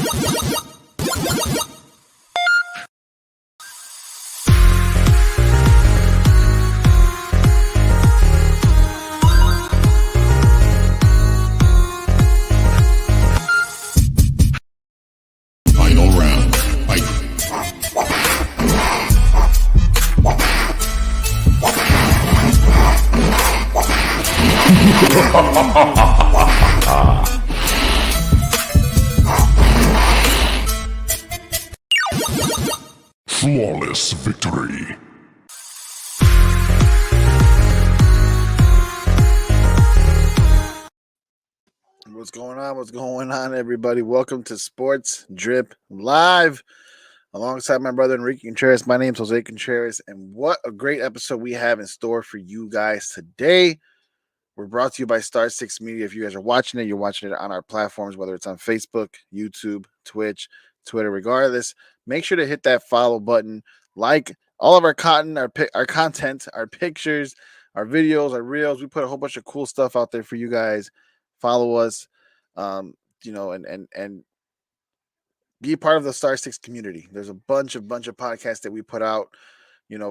Final round. Fight. Flawless victory. What's going on? What's going on, everybody? Welcome to Sports Drip Live alongside my brother Enrique Contreras. My name's Jose Contreras, and what a great episode we have in store for you guys today. We're brought to you by Star 6 Media. If you guys are watching it, you're watching it on our platforms, whether it's on Facebook, YouTube, Twitch, Twitter, regardless. Make sure to hit that follow button, like all of our content, our content, our pictures, our videos, our reels. We put a whole bunch of cool stuff out there for you guys. Follow us, and be a part of the Star 6 community. There's a bunch of podcasts that we put out,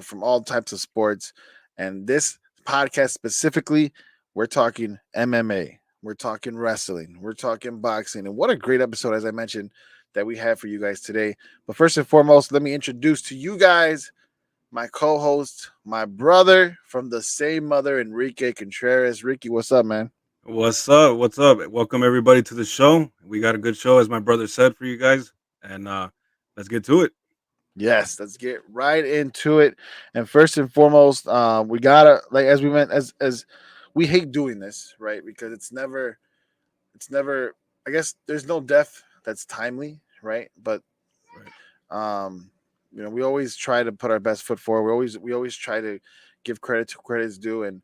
from all types of sports. And this podcast specifically, we're talking MMA, we're talking wrestling, we're talking boxing. And what a great episode, as I mentioned, that we have for you guys today. But first and foremost, let me introduce to you guys my co-host, my brother from the same mother, Enrique Contreras. Ricky, what's up, man? What's up? What's up? Welcome everybody to the show. We got a good show, as my brother said, for you guys, and let's get to it. Yes, let's get right into it. And first and foremost, we gotta, like, as we meant, as we hate doing this, right? Because it's never. I guess there's no death that's timely, right? But we always try to put our best foot forward. We always try to give credit to credit's due, and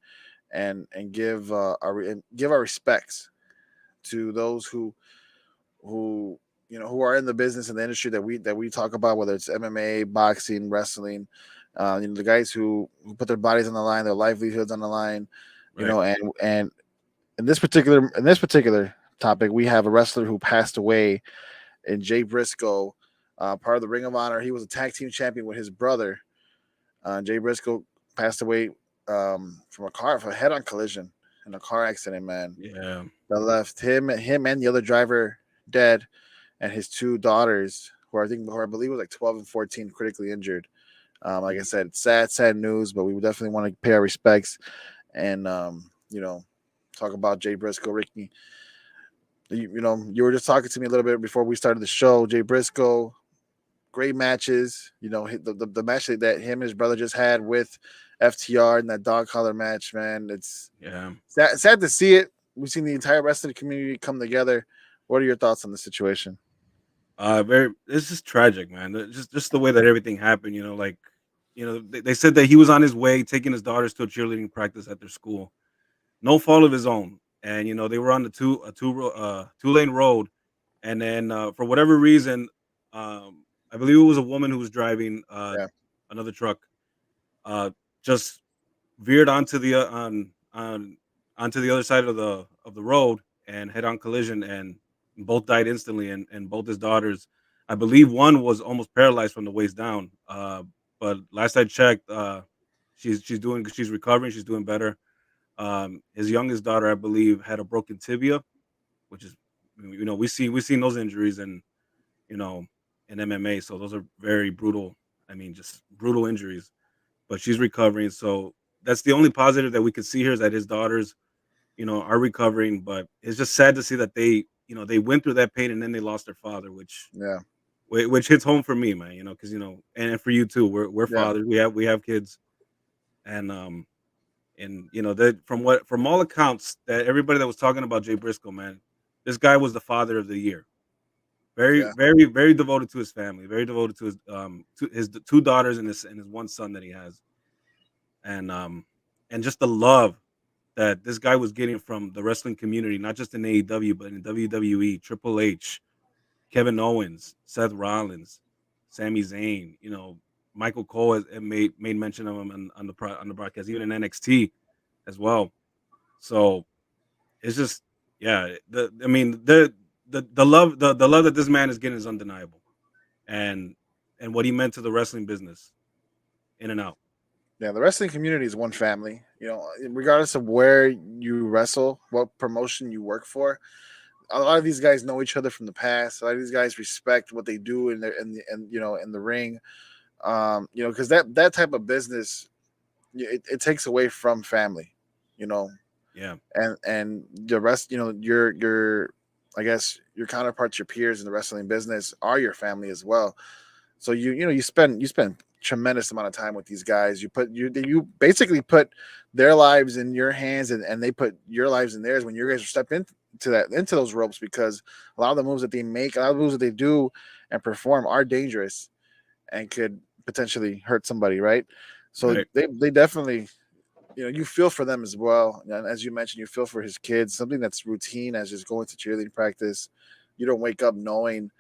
give our respects to those who who are in the business and the industry that we talk about, whether it's MMA, boxing, wrestling, the guys who put their bodies on the line, their livelihoods on the line, and in this particular topic, we have a wrestler who passed away, in Jay Briscoe, part of the Ring of Honor. He was a tag team champion with his brother. Jay Briscoe passed away from a head-on collision in a car accident, man. Yeah, That left him and the other driver dead, and his two daughters, who I believe was like 12 and 14, critically injured. Like I said, sad news, but we would definitely want to pay our respects and talk about Jay Briscoe. Ricky, you were just talking to me a little bit before we started the show. Jay Briscoe, great matches. The match that him and his brother just had with FTR in that dog collar match, man. It's sad to see it. We've seen the entire rest of the community come together. What are your thoughts on the situation? This is tragic, man. Just the way that everything happened. They said that he was on his way taking his daughters to a cheerleading practice at their school, no fault of his own, and they were on the two-lane road, and then for whatever reason, I believe it was a woman who was driving another truck, just veered onto the onto the other side of the road and head-on collision, and both died instantly, and both his daughters, I believe one was almost paralyzed from the waist down, but last I checked, she's recovering, she's doing better. His youngest daughter, I believe, had a broken tibia, which is, we've seen those injuries in MMA, so those are very brutal. I mean, just brutal injuries, but she's recovering. So that's the only positive that we could see here, is that his daughters, are recovering. But it's just sad to see that they went through that pain and then they lost their father, which hits home for me, man. Because and for you too. We're fathers. We have kids, and that from all accounts, that everybody that was talking about Jay Briscoe, man, this guy was the father of the year. Very, very devoted to his family. Very devoted to his two daughters and his one son that he has, and just the love that this guy was getting from the wrestling community, not just in AEW, but in WWE, Triple H, Kevin Owens, Seth Rollins, Sami Zayn. Michael Cole has made mention of him on the broadcast, even in NXT as well. So it's just, the the love that this man is getting is undeniable, and what he meant to the wrestling business, in and out. Yeah, the wrestling community is one family. Regardless of where you wrestle, what promotion you work for, a lot of these guys know each other from the past. A lot of these guys respect what they do in the ring. Because that type of business, it takes away from family. You know, Yeah, and the rest, your I guess your counterparts, your peers in the wrestling business are your family as well. So you spend tremendous amount of time with these guys. You basically put their lives in your hands, and they put your lives in theirs when you guys are stepped into those ropes, because a lot of the moves that they make, a lot of the moves that they do and perform are dangerous and could potentially hurt somebody, right? So right. they definitely, you feel for them as well. And as you mentioned, you feel for his kids. Something that's routine as just going to cheerleading practice. You don't wake up knowing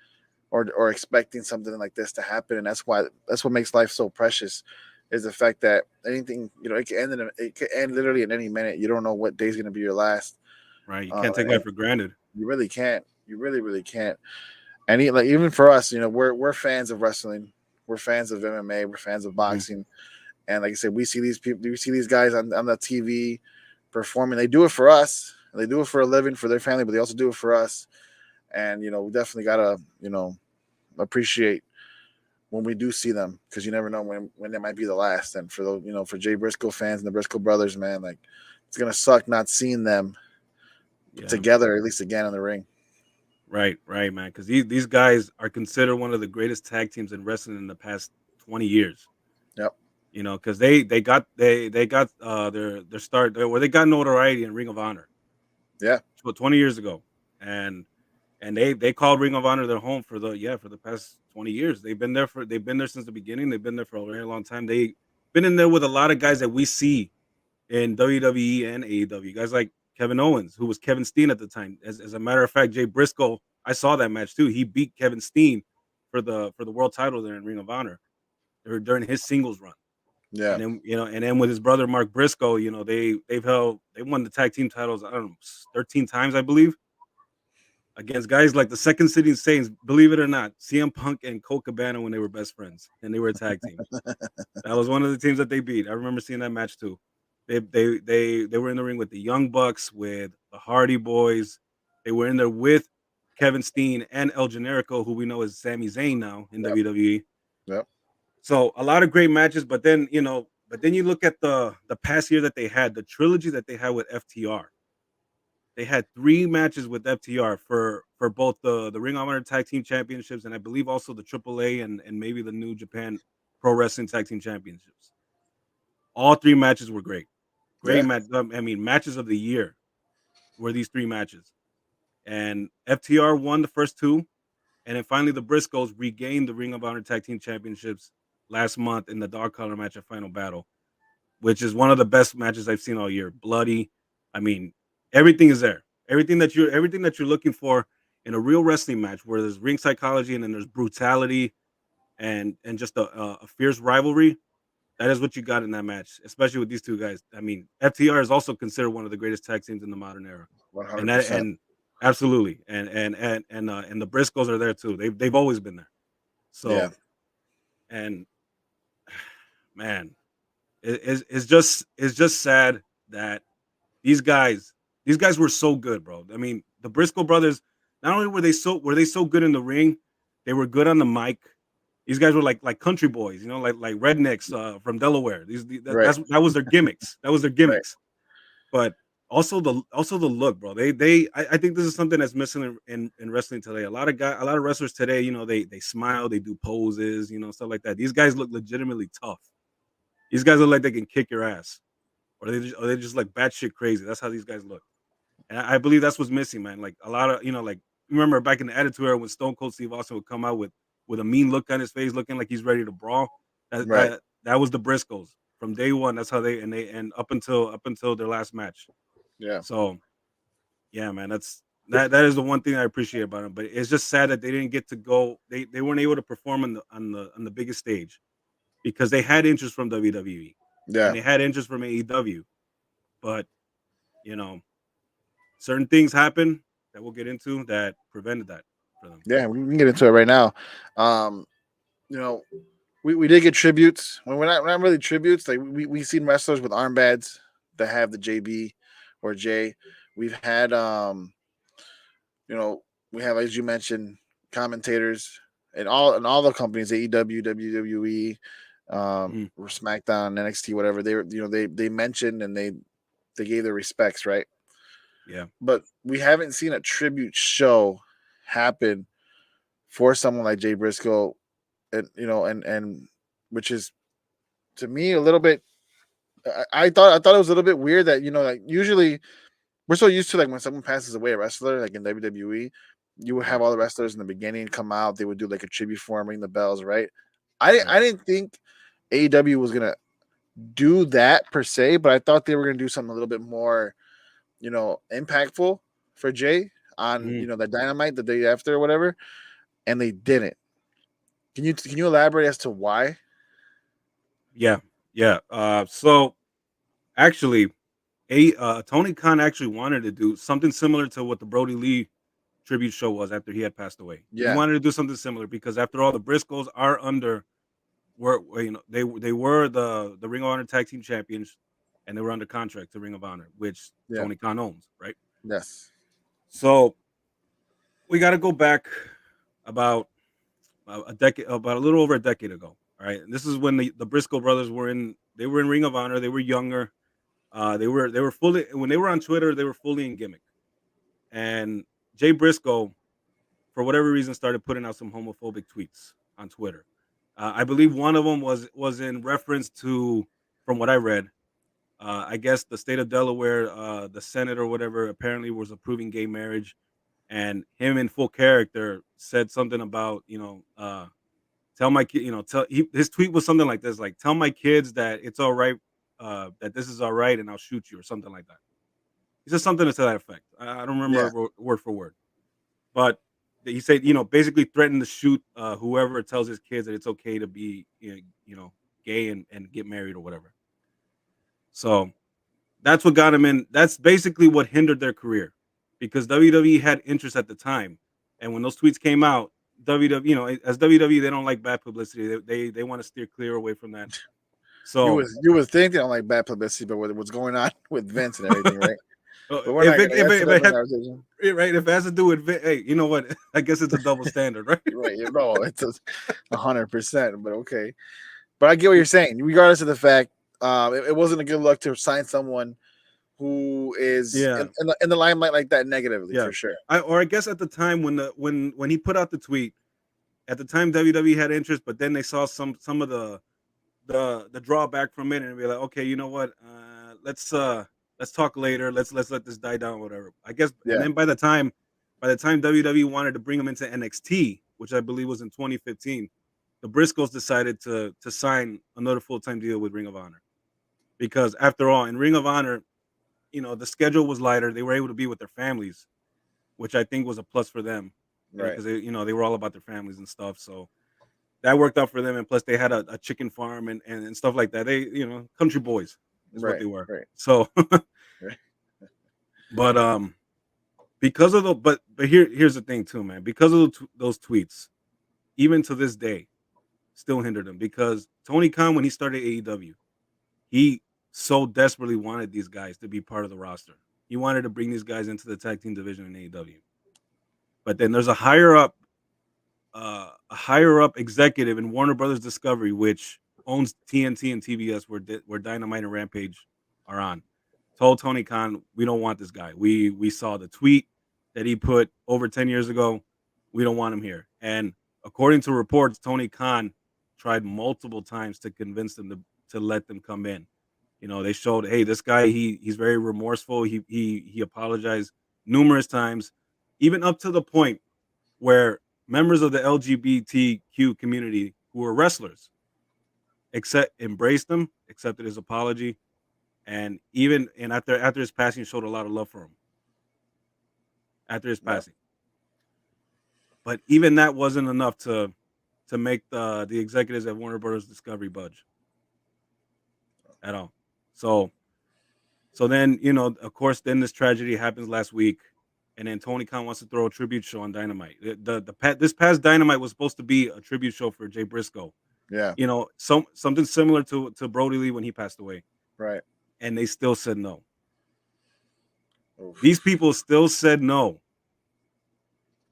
or expecting something like this to happen, and that's what makes life so precious, is the fact that anything, it could end literally in any minute. You don't know what day's going to be your last. Right. You can't take And life for granted. you really can't. You really can't. And like even for us, we're fans of wrestling. We're fans of MMA. We're fans of Mhm. boxing. And like I said, we see these people. We see these guys on the TV performing. They do it for us. They do it for a living for their family, but they also do it for us. And we definitely gotta appreciate when we do see them, because you never know when they might be the last. And for those, for Jay Briscoe fans and the Briscoe brothers, man, like it's gonna suck not seeing them Yeah. together at least again in the ring. Right. Right, man. Because these guys are considered one of the greatest tag teams in wrestling in the past 20 years. Yep. Because they got their start where they got notoriety in Ring of Honor. Yeah. So 20 years ago, and they called Ring of Honor their home for the past 20 years. They've been there since the beginning. They've been there for a very long time. They've been in there with a lot of guys that we see in WWE and AEW. Guys like Kevin Owens, who was Kevin Steen at the time. As a matter of fact, Jay Briscoe, I saw that match too. He beat Kevin Steen for the world title there in Ring of Honor during his singles run. Yeah. And then with his brother Mark Briscoe, they won the tag team titles, I don't know, 13 times, I believe, against guys like the Second City Saints. Believe it or not, CM Punk and Colt Cabana when they were best friends and they were a tag team. That was one of the teams that they beat. I remember seeing that match too. They were in the ring with the Young Bucks, with the Hardy Boys. They were in there with Kevin Steen and El Generico, who we know as Sami Zayn now in Yep. WWE. Yep. So a lot of great matches, but then you look at the past year that they had, the trilogy that they had with FTR. They had 3 matches with FTR for both the Ring of Honor Tag Team Championships, and I believe also the AAA and maybe the New Japan Pro Wrestling Tag Team Championships. All 3 matches were great. Great Yeah. match. I mean, matches of the year were these 3 matches. And FTR won the first 2, and then finally the Briscoes regained the Ring of Honor Tag Team Championships last month in the Dark Color match at Final Battle, which is one of the best matches I've seen all year. Bloody. I mean, everything is there. Everything that you're looking for in a real wrestling match, where there's ring psychology and then there's brutality and just a fierce rivalry. That is what you got in that match, especially with these 2 guys. I mean, FTR is also considered one of the greatest tag teams in the modern era, One and hundred that percent. and absolutely, and the Briscoes are there too. They've always been there. Yeah. So, and man, it's just sad that these guys these guys were so good, bro. I mean, the Briscoe brothers, not only were they so good in the ring, they were good on the mic. These guys were like country boys, like rednecks from Delaware. Right. That was their gimmicks. That was their Right. gimmicks. But also the look, bro. I think this is something that's missing in wrestling today. A lot of wrestlers today, they smile, they do poses, stuff like that. These guys look legitimately tough. These guys look like they can kick your ass, or they just like batshit crazy. That's how these guys look, and I believe that's what's missing, man. Like a lot of like, remember back in the Attitude Era when Stone Cold Steve Austin would come out with a mean look on his face, looking like he's ready to brawl. That Right. that that was the Briscoes from day one. That's how they up until their last match. Yeah. So yeah, man, that is the one thing I appreciate about them. But it's just sad that they didn't get to go. They weren't able to perform on the biggest stage because they had interest from WWE and Yeah. they had interest from AEW, but you know certain things happen, that we'll get into that prevented that for them. Yeah, we can get into it right now. Um, you know, we did get tributes. When we're not really tributes. Like we seen wrestlers with armbands that have the JB or J. We've had you know, we have, as you mentioned, commentators and all the companies, AEW, WWE, Mhm. or SmackDown, NXT, whatever. They were, they mentioned and they gave their respects, right? Yeah. But we haven't seen a tribute show happen for someone like Jay Briscoe, and which is to me a little bit. I thought it was a little bit weird that like usually we're so used to like when someone passes away, a wrestler like in WWE, you would have Right. all the wrestlers in the beginning come out. They would do like a tribute for him, ring the bells, right? I Right. I didn't think AEW was gonna do that per se, but I thought they were gonna do something a little bit more, impactful for Jay on Mhm. the Dynamite the day after or whatever, and they didn't. Can you elaborate as to why? Yeah. Yeah. So actually, Tony Khan actually wanted to do something similar to what the Brody Lee tribute show was after he had passed away. He Yeah, wanted to do something similar because after all, the Briscoes are under they were the Ring of Honor Tag Team Champions, and they were under contract to Ring of Honor, which yeah, Tony Khan owns, right? yes, So we got to go back about a decade, about a little over a decade ago. All right, and this is when the Briscoe brothers were in. They were in Ring of Honor. They were younger. They were fully when they were on Twitter. They were fully in gimmick. And Jay Briscoe, for whatever reason, started putting out some homophobic tweets on Twitter. I believe one of them was in reference to, from what I read, I guess the state of Delaware, the Senate or whatever, apparently was approving gay marriage, and him in full character said something about tell my kid, his tweet was something like this, like tell my kids that it's all right, that this is all right, and I'll shoot you or something like that. He said something to that effect. I don't remember yeah, word for word, but he said, basically threatened to shoot whoever tells his kids that it's okay to be, gay and get married or whatever. So that's what got him in. That's basically what hindered their career because WWE had interest at the time, and when those tweets came out, WWE, as WWE, they don't like bad publicity. They want to steer clear away from that. you So would you would think they don't like bad publicity, but with what's going on with Vince and everything, right? But we're if not it gonna if get it, to if that it in had, our conversation. right, if it has to do with hey, you know what? I guess it's a double standard, right? Right, no, it's 100%. But okay, but I get what you're saying. Regardless of the fact, it wasn't a good look to sign someone who is Yeah, in the limelight like that negatively yeah. for sure. I guess at the time when he put out the tweet, at the time WWE had interest, but then they saw some of the drawback from it and be like, okay, you know what? Let's talk later. Let's let this die down, whatever. I guess. And Yeah, then by the time WWE wanted to bring him into NXT, which I believe was in 2015, the Briscoes decided to sign another full time deal with Ring of Honor because after all, in Ring of Honor, the schedule was lighter. They were able to be with their families, which I think was a plus for them right, because they were all about their families and stuff. So that worked out for them, and plus they had a chicken farm and stuff like that. They, country boys is what right, they were. right, So, right. but because of the but here's the thing too, man. Because of those tweets, even to this day, still hindered them because Tony Khan, when he started AEW, he so desperately wanted these guys to be part of the roster. He wanted to bring these guys into the tag team division in AEW. But then there's a higher up executive in Warner Brothers Discovery, which owns TNT and TBS, where Dynamite and Rampage are on, told Tony Khan, "We don't want this guy. We saw the tweet that he put over 10 years ago. We don't want him here." And according to reports, Tony Khan tried multiple times to convince them to let them come in. They showed, hey, this guy he's very remorseful. He apologized numerous times, even up to the point where members of the LGBTQ community who were wrestlers embraced him, accepted his apology, and after his passing, showed a lot of love for him after his Yep. passing. But even that wasn't enough to make the executives at Warner Brothers Discovery budge at all. So then of course, then this tragedy happens last week, and then Tony Khan wants to throw a tribute show on Dynamite. This past Dynamite was supposed to be a tribute show for Jay Briscoe. Yeah. You know, something similar to Brody Lee when he passed away, Right. and they still said no. Oof. These people still said no,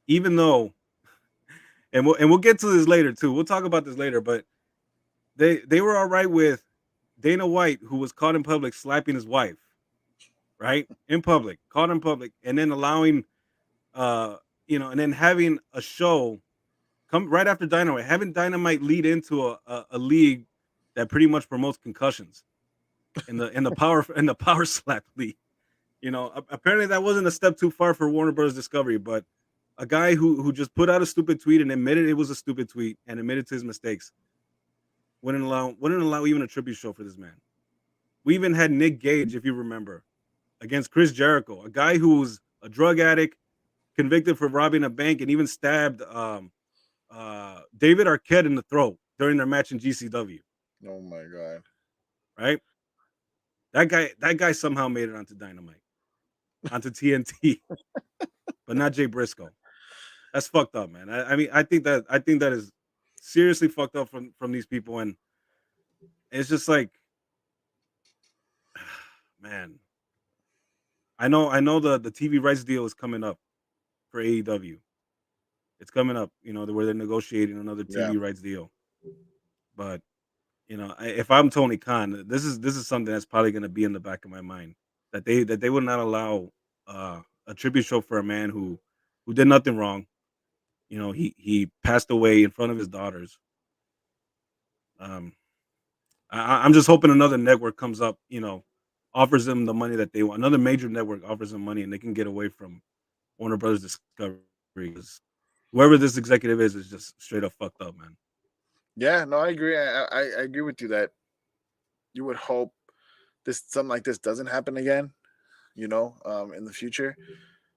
even though, and we'll get to this later too. We'll talk about this later, but they were all right with Dana White, who was caught in public slapping his wife, right, in public, caught in public, and then allowing, and then having a show come right after Dynamite, having Dynamite lead into a league that pretty much promotes concussions in the power slap league. You know, apparently that wasn't a step too far for Warner Brothers Discovery, but a guy who just put out a stupid tweet and admitted it was a stupid tweet and admitted to his mistakes wouldn't allow even a tribute show for this man. We even had Nick Gage, if you remember, against Chris Jericho, a guy who was a drug addict, convicted for robbing a bank, and even stabbed David Arquette in the throat during their match in GCW. Oh my God. Right? That guy somehow made it onto Dynamite, onto TNT, but not Jay Briscoe. That's fucked up, man. I mean, I think that is seriously fucked up from these people, and it's just like, man. I know the TV rights deal is coming up for AEW. It's coming up, where they're negotiating another Yeah. TV rights deal. But if I'm Tony Khan, this is something that's probably going to be in the back of my mind, that they would not allow a tribute show for a man who did nothing wrong. He passed away in front of his daughters. I'm just hoping another network comes up, offers them the money that they want. Another major network offers them money, and they can get away from Warner Brothers Discovery. Because whoever this executive is just straight up fucked up, man. Yeah, no, I agree. I agree with you that you would hope something like this doesn't happen again, in the future.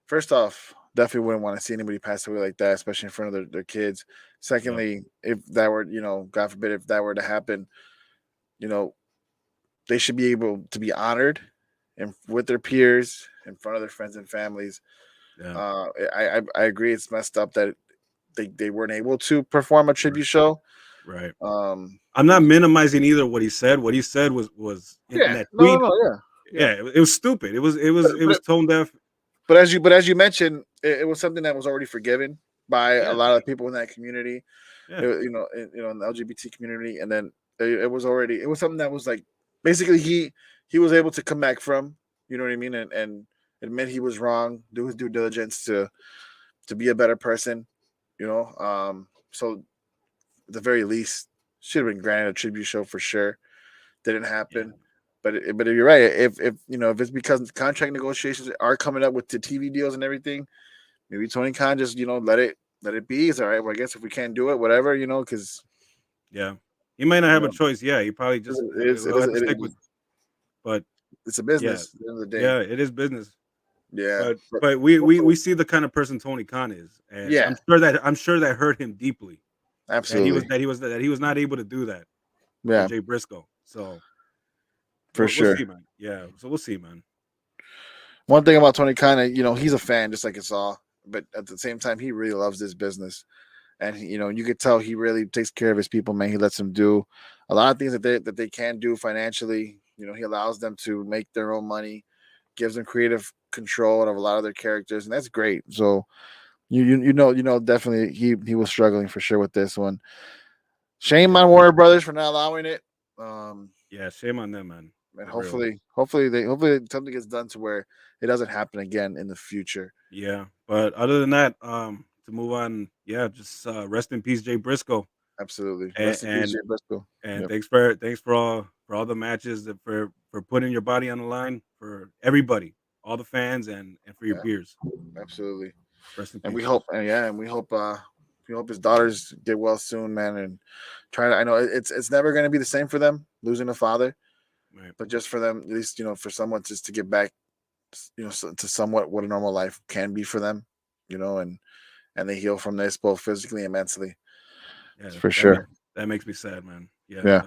First off, definitely wouldn't want to see anybody pass away like that, especially in front of their kids. Secondly, if that were, God forbid, if that were to happen, they should be able to be honored and with their peers, in front of their friends and families. Yeah. I agree. It's messed up that they weren't able to perform a tribute show. Right. Um, I'm not minimizing either what he said. What he said was in that tweet. Yeah. It was stupid. It was tone deaf. But as you mentioned, it was something that was already forgiven by a lot of people in that community. Yeah. In the LGBT community, and then it was something that was like, basically he was able to come back from, you know what I mean, and admit he was wrong, do his due diligence to be a better person, so at the very least should have been granted a tribute show for sure. Didn't happen. Yeah. But you're right. If it's because contract negotiations are coming up with the TV deals and everything, maybe Tony Khan just let it be. It's all right. Well, I guess if we can't do it, whatever, because he might not have a choice. Yeah, he probably just will have to stick with. But it's a business. At the end of the day. Yeah, it is business. Yeah, but we see the kind of person Tony Khan is, and yeah, I'm sure that hurt him deeply. Absolutely, that he was not able to do that. Yeah, Jay Briscoe. So for sure. We'll see, man. Yeah, so we'll see, man. One thing about Tony Khan, he's a fan just like us all, but at the same time, he really loves this business, and you could tell he really takes care of his people, man. He lets them do a lot of things that they can do financially. He allows them to make their own money, gives them creative control of a lot of their characters, and that's great. So definitely he was struggling for sure with this one. Shame on Warner Brothers for not allowing it. Yeah, shame on them, man. And hopefully something gets done to where it doesn't happen again in the future. Yeah, but other than that, to move on, just rest in peace, Jay Briscoe. Absolutely, rest in peace, Jay Briscoe. And thanks for all the matches, for putting your body on the line for everybody, all the fans, and for your peers. Absolutely. Rest in peace. And we hope his daughters get well soon, man. And I know it's never going to be the same for them losing a father. Right. But just for them, at least, for someone just to get back, to somewhat what a normal life can be for them, and they heal from this both physically and mentally. Yeah, for sure. That makes me sad, man. Yeah.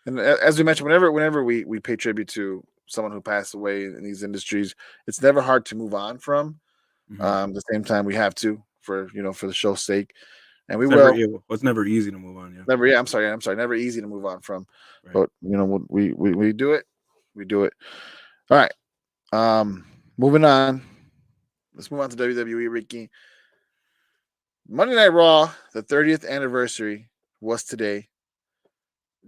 And as we mentioned, whenever we pay tribute to someone who passed away in these industries, it's never hard to move on from. At the same time, we have to for for the show's sake, and we It's never will. yeah, well, it's never easy to move on. Yeah, Never, yeah, I'm sorry, never easy to move on from, right. but we do it, we do it. All right, moving on. Let's move on to WWE, Ricky. Monday Night Raw, the 30th anniversary was today.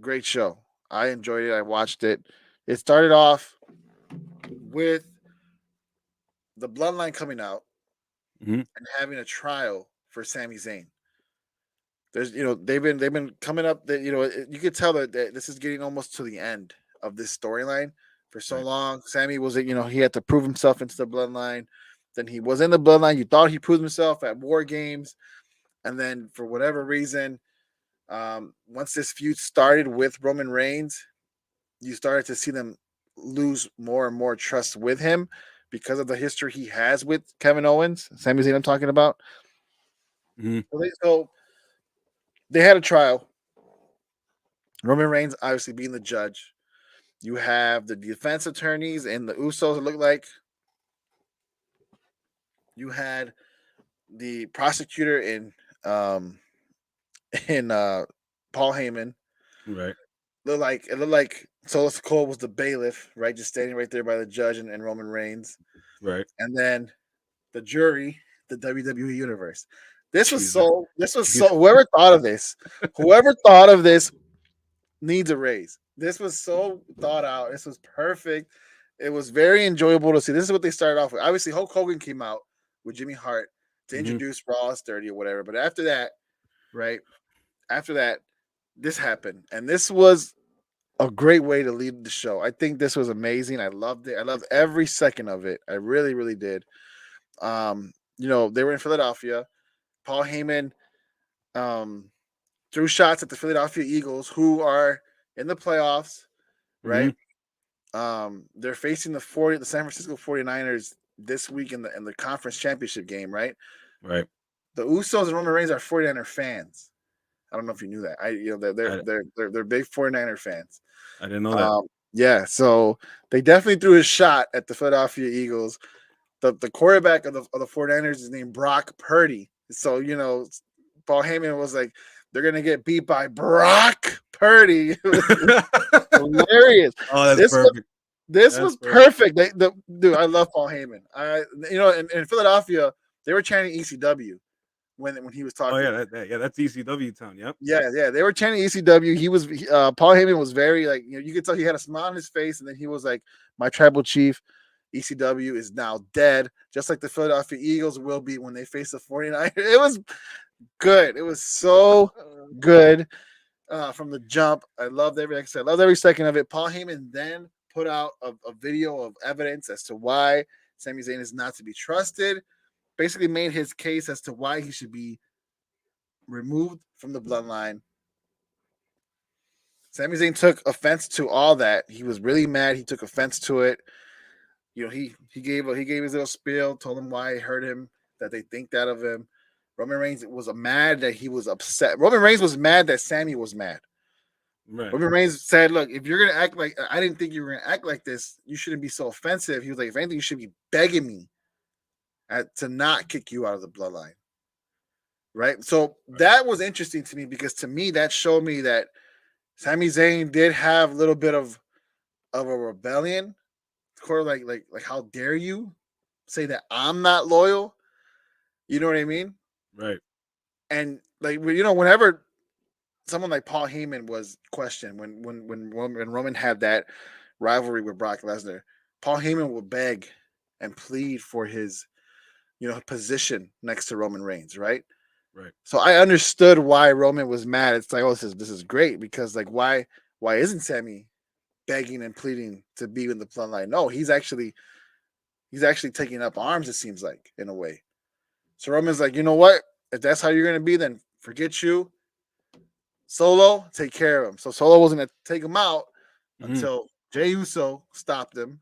Great show. I enjoyed it. I watched it. It started off with the Bloodline coming out hmm and having a trial for Sami Zayn. There's, they've been coming up that you could tell that this is getting almost to the end of this storyline. For so Right. long, Sammy was, he had to prove himself into the Bloodline. Then he was in the Bloodline. You thought he proved himself at War Games, and then for whatever reason, once this feud started with Roman Reigns, you started to see them lose more and more trust with him because of the history he has with Kevin Owens, Sami Zayn. I'm talking about. hmm So they had a trial. Roman Reigns obviously being the judge. You have the defense attorneys and the Usos. It looked like you had the prosecutor um in Paul Heyman. Right. It looked like Solis Cole was the bailiff, right? Just standing right there by the judge and Roman Reigns. Right. And then the jury, the WWE universe. Jesus. This was Jesus. so whoever thought of this needs a raise. This was so thought out. This was perfect. It was very enjoyable to see. This is what they started off with. Obviously, Hulk Hogan came out with Jimmy Hart to hmm introduce Raw as 30 or whatever. But after that, right? After that, this happened. And this was a great way to lead the show. I think this was amazing. I loved it. I loved every second of it. I really, really did. They were in Philadelphia. Paul Heyman um threw shots at the Philadelphia Eagles, who are in the playoffs, hmm right? They're facing the San Francisco 49ers this week in the conference championship game, right? Right. The Usos and Roman Reigns are 49er fans. I don't know if you knew that. They're I they're they're, they're big 49er fans. I didn't know that. Yeah, so they definitely threw a shot at the Philadelphia Eagles. The quarterback of the 49ers is named Brock Purdy. So, Paul Heyman was like, they're gonna get beat by Brock Purdy. Oh, Hilarious. that's This was perfect. this That's was perfect. perfect. Dude, I love Paul Heyman. In Philadelphia, they were chanting ECW when he was Oh talking. yeah, that's ECW town. Yep. Yeah, they were chanting ECW. Paul Heyman was very like, you could tell he had a smile on his face, and then he was like, my tribal chief, ECW is now dead, just like the Philadelphia Eagles will be when they face the 49ers. It was good. It was so good from the jump. I loved every second of it. Paul Heyman then put out a video of evidence as to why Sami Zayn is not to be trusted. Basically made his case as to why he should be removed from the bloodline. Sami Zayn took offense to all that. He was really mad. He took offense to it. He gave his little spiel, told him why it hurt him, that they think that of him. Roman Reigns was mad that he was upset. Roman Reigns was mad that Sammy was mad. Right. Roman Reigns said, "Look, if you're gonna act like I didn't think you were gonna act like this, you shouldn't be so offensive." He was like, "If anything, you should be begging me to not kick you out of the bloodline." Right. So that was interesting to me because to me that showed me that Sami Zayn did have a little bit of a rebellion, sort of like how dare you say that I'm not loyal? You know what I mean? Right. And whenever someone like Paul Heyman was questioned when Roman had that rivalry with Brock Lesnar, Paul Heyman would beg and plead for his position next to Roman Reigns, right? Right. So I understood why Roman was mad. It's like, oh, this is great because like why isn't Sammy begging and pleading to be in the bloodline? No, he's actually taking up arms. It seems like in a way. So Roman's like, you know what? If that's how you're gonna be, then forget you. Solo, take care of him. So Solo wasn't gonna take him out hmm until Jey Uso stopped him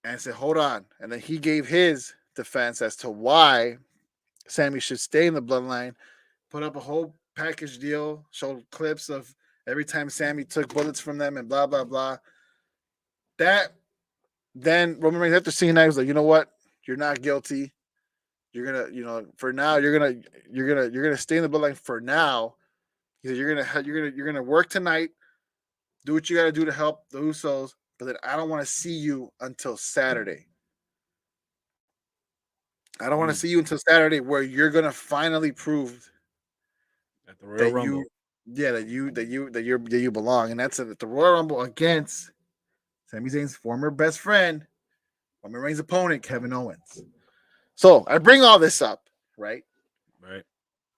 and said, "Hold on." And then he gave his defense as to why Sammy should stay in the bloodline. Put up a whole package deal, showed clips of every time Sammy took bullets from them and blah blah blah. that then Roman Reigns after seeing that, he was like, you know what? You're not guilty. You're gonna, for now, you're gonna stay in the bloodline for now. He said, you're gonna work tonight, do what you gotta do to help the Usos, but then I don't want to see you until Saturday. I don't want to Mm, see you until Saturday, where you're gonna finally prove at the Royal that Rumble. you belong, and that's at the Royal Rumble against Sami Zayn's former best friend, Roman Reigns' opponent, Kevin Owens. So I bring all this up, right? Right.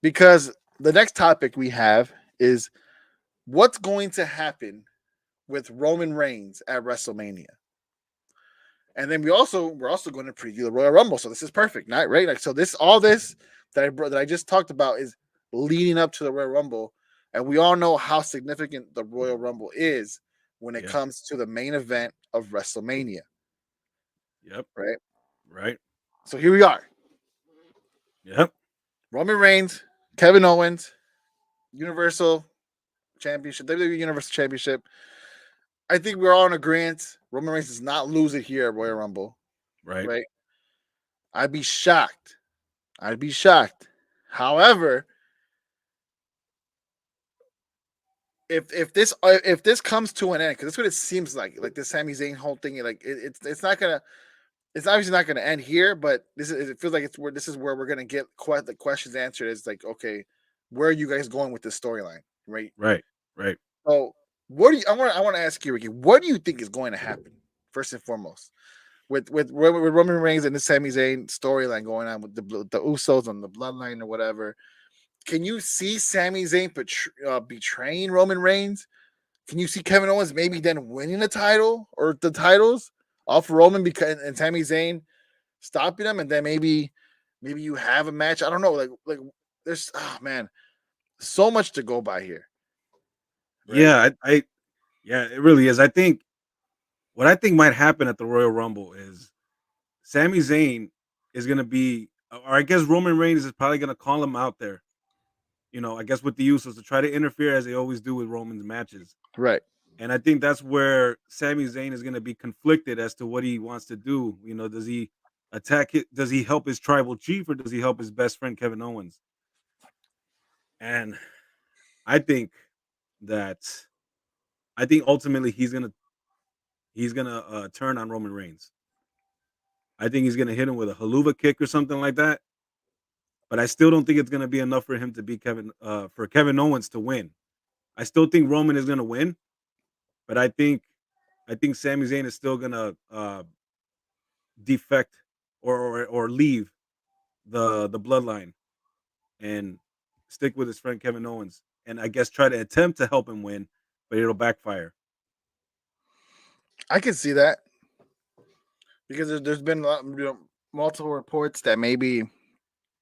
Because the next topic we have is what's going to happen with Roman Reigns at WrestleMania. And then we're also going to preview the Royal Rumble. So this is perfect, not right? Like, so all this that I just talked about is leading up to the Royal Rumble, and we all know how significant the Royal Rumble is when it Yeah. comes to the main event of WrestleMania, Yep. right? Right. So here we are. Yep. Roman Reigns, Kevin Owens, Universal Championship, WWE Universal Championship. I think we're all in agreement. Roman Reigns does not lose it here at Royal Rumble, Right. right? I'd be shocked. I'd be shocked. However, if this comes to an end, because that's what it seems like the Sami Zayn whole thing, like it's not gonna, it's obviously not gonna end here, but it feels like this is where we're gonna get the questions answered. Is like, okay, where are you guys going with this storyline, right? Right. Right. So, what do you? I want to ask you, Ricky. What do you think is going to happen first and foremost with Roman Reigns and the Sami Zayn storyline going on with the Usos and the Bloodline or whatever? Can you see Sami Zayn betraying Roman Reigns? Can you see Kevin Owens maybe then winning the title or the titles off Roman because and Sami Zayn stopping him, and then maybe you have a match? I don't know. Like there's man, so much to go by here, right? Yeah. Yeah, it really is. I think what I think might happen at the Royal Rumble is Sami Zayn is gonna be, or I guess Roman Reigns is probably gonna call him out there. I guess with the Usos to try to interfere as they always do with Roman's matches. Right. And I think that's where Sami Zayn is going to be conflicted as to what he wants to do. Does he attack it? Does he help his tribal chief or does he help his best friend Kevin Owens? And I think that I think ultimately he's gonna turn on Roman Reigns. I think he's gonna hit him with a haluva kick or something like that. But I still don't think it's gonna be enough for him to beat for Kevin Owens to win. I still think Roman is gonna win, but I think Sami Zayn is still gonna defect or leave the bloodline and stick with his friend Kevin Owens, and I guess try to attempt to help him win, but it'll backfire. I can see that because there's been multiple reports that maybe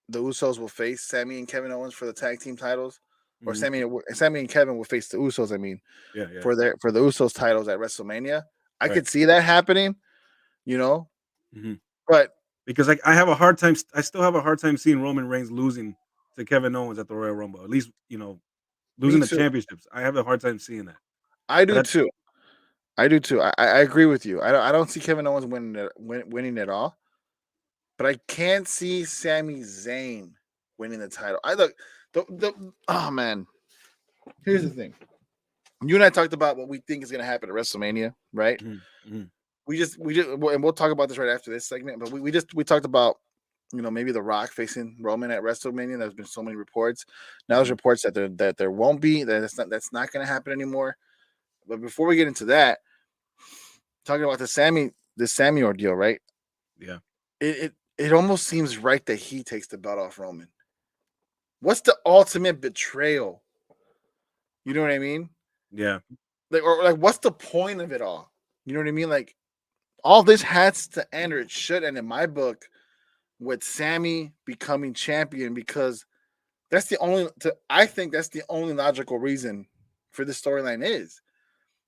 the Usos will face Sami and Kevin Owens for the tag team titles, or Mhm. Sami and Kevin will face the Usos. I mean, Yeah, yeah, for the Usos titles at WrestleMania. I right. could see that happening, you know, Mhm. but Because I have a hard time. I still have a hard time seeing Roman Reigns losing to Kevin Owens at the Royal Rumble. At least me losing the too. championships. I have a hard time seeing that. I But do too. I do too. I agree with you. I don't see Kevin Owens winning it all, but I can't see Sami Zayn winning the title. I look the oh man. Here's the thing. You and I talked about what we think is going to happen at WrestleMania, right? Mhm, mhm, And we'll talk about this right after this segment. But we talked about maybe The Rock facing Roman at WrestleMania. There's been so many reports. Now there's mhm. reports that there won't be, that's not going to happen anymore. But before we get into that, talking about the Sammy ordeal, right? Yeah, It almost seems right that he takes the belt off Roman. What's the ultimate betrayal? You know what I mean? yeah, Like what's the point of it all? You know what I mean? Like all this has to end, or it should end in my book, with Sammy becoming champion, because I think that's the only logical reason for this storyline is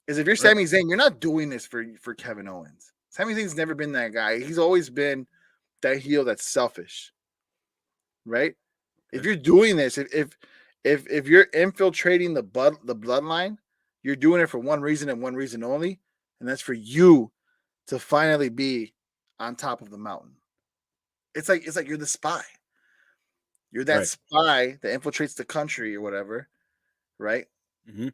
if you're right. Sami Zayn, you're not doing this for Kevin Owens. Sami Zayn's never been that guy. He's always been that heel that's selfish, right? If Okay. you're doing this, if you're infiltrating the bloodline, you're doing it for one reason and one reason only, and that's for you to finally be on top of the mountain. It's like you're the spy. You're that Right. spy that infiltrates the country or whatever, right? Hmm.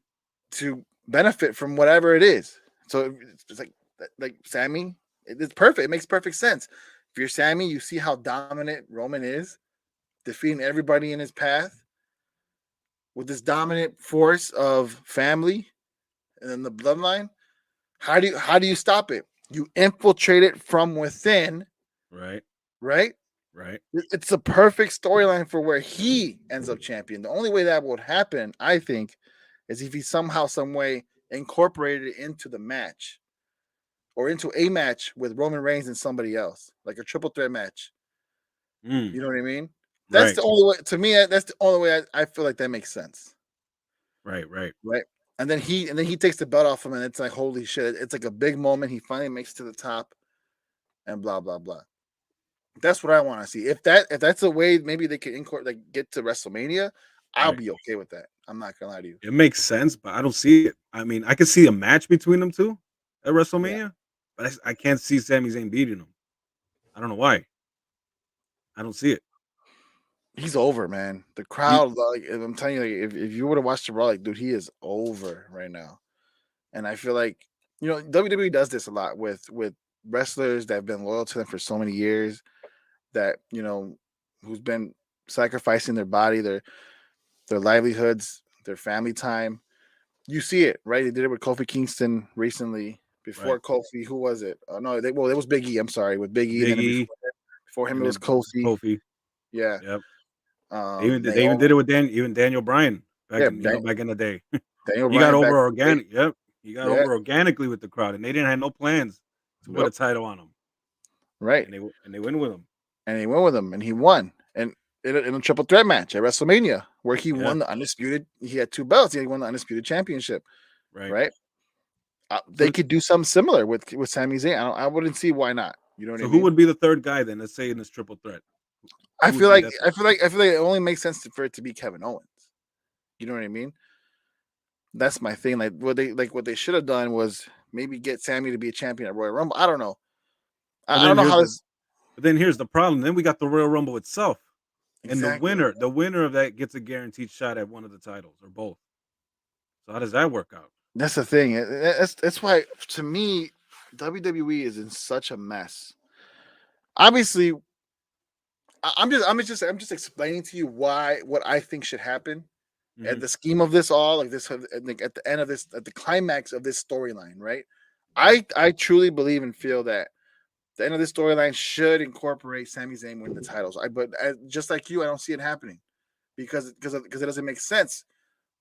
To benefit from whatever it is. So it's like Sammy, it's perfect. It makes perfect sense. If you're Sammy, you see how dominant Roman is, defeating everybody in his path with this dominant force of family and then the bloodline. How do you stop it? You infiltrate it from within, Right. right? Right. It's the perfect storyline for where he ends up champion. The only way that would happen, I think, is if he somehow, some way incorporated it into the match or into a match with Roman Reigns and somebody else, like a triple threat match. Mm. You know what I mean? That's Right. the only way. To me, that's the only way I feel like that makes sense, Right. Right. right? And then he takes the belt off him, and it's like holy shit! It's like a big moment. He finally makes it to the top, and blah blah blah. That's what I want to see. If that's a way, maybe they could get to WrestleMania. I'll Right. be okay with that. I'm not gonna lie to you. It makes sense, but I don't see it. I mean, I could see a match between them two at Yeah, WrestleMania, but I can't see Sami Zayn beating him. I don't know why. I don't see it. he's over, man. The You crowd, like I'm telling you, like, if you would have watched the Raw, like, dude, he is over right now. And I feel like WWE does this a lot with wrestlers that have been loyal to them for so many years that who's been sacrificing their body, their livelihoods, their family time. You see it, right? They did it with Kofi Kingston recently. right? Before Kofi, who was it? No, it was Big E. I'm sorry, with Big E, and Big then E before him it and was then Kofi. Kofi. Yeah, Yep. They even Naomi. did it with Daniel Bryan Yeah, back in the day. Daniel He got Bryan back over in the day. organic. Yep. He got Yeah, over organically with the crowd, and they didn't have no plans to put a yep, title on him, right. and they win with him. And he went with him, and he won, and in a triple threat match at WrestleMania, where he Yeah. won the undisputed. He had two belts. He won the undisputed championship. Right. Right. They So could do something similar with Sami Zayn. I wouldn't see why not. You know what I so who mean? would be the third guy then? Let's say in this triple threat. I Who would feel be like that? it only makes sense for it to be Kevin Owens. You know what I mean? That's my thing. What they should have done was maybe get Sammy to be a champion at Royal Rumble. I don't know. But I don't then know here's how the this but then here's the problem. Then we got the Royal Rumble itself, and exactly. the winner of that gets a guaranteed shot at one of the titles or both. So how does that work out? That's the thing. That's why to me WWE is in such a mess. Obviously, I'm just explaining to you why what I think should happen at Hmm. the scheme of this all, like this, like at the end of this, at the climax of this storyline, right? Right. I truly believe and feel that the end of this storyline should incorporate Sami Zayn winning the titles. Just like you, I don't see it happening because it doesn't make sense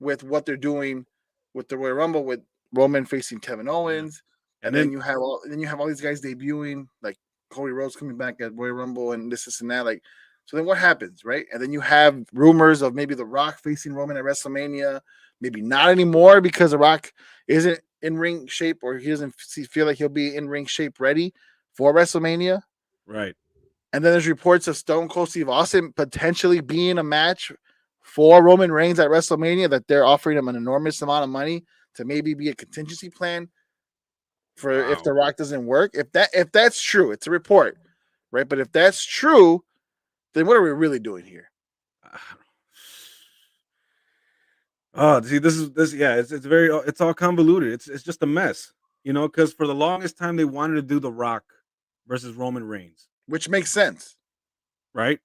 with what they're doing with the Royal Rumble with Roman facing Kevin Yeah. Owens, And and then then you have all these guys debuting, like Cody Rhodes coming back at Royal Rumble and this and that. Like, so then what happens, right? And then you have rumors of maybe The Rock facing Roman at WrestleMania, maybe not anymore because The Rock isn't in ring shape or he doesn't feel like he'll be in ring shape ready for WrestleMania. right. And then there's reports of Stone Cold Steve Austin potentially being a match for Roman Reigns at WrestleMania that they're offering him an enormous amount of money to maybe be a contingency plan for if Wow. The Rock doesn't work. If that's true, it's a report, right? But if that's true, then what are we really doing here? Oh, see, this. Yeah, it's very it's all convoluted. It's just a mess, because for the longest time they wanted to do The Rock versus Roman Reigns, Which makes sense. right?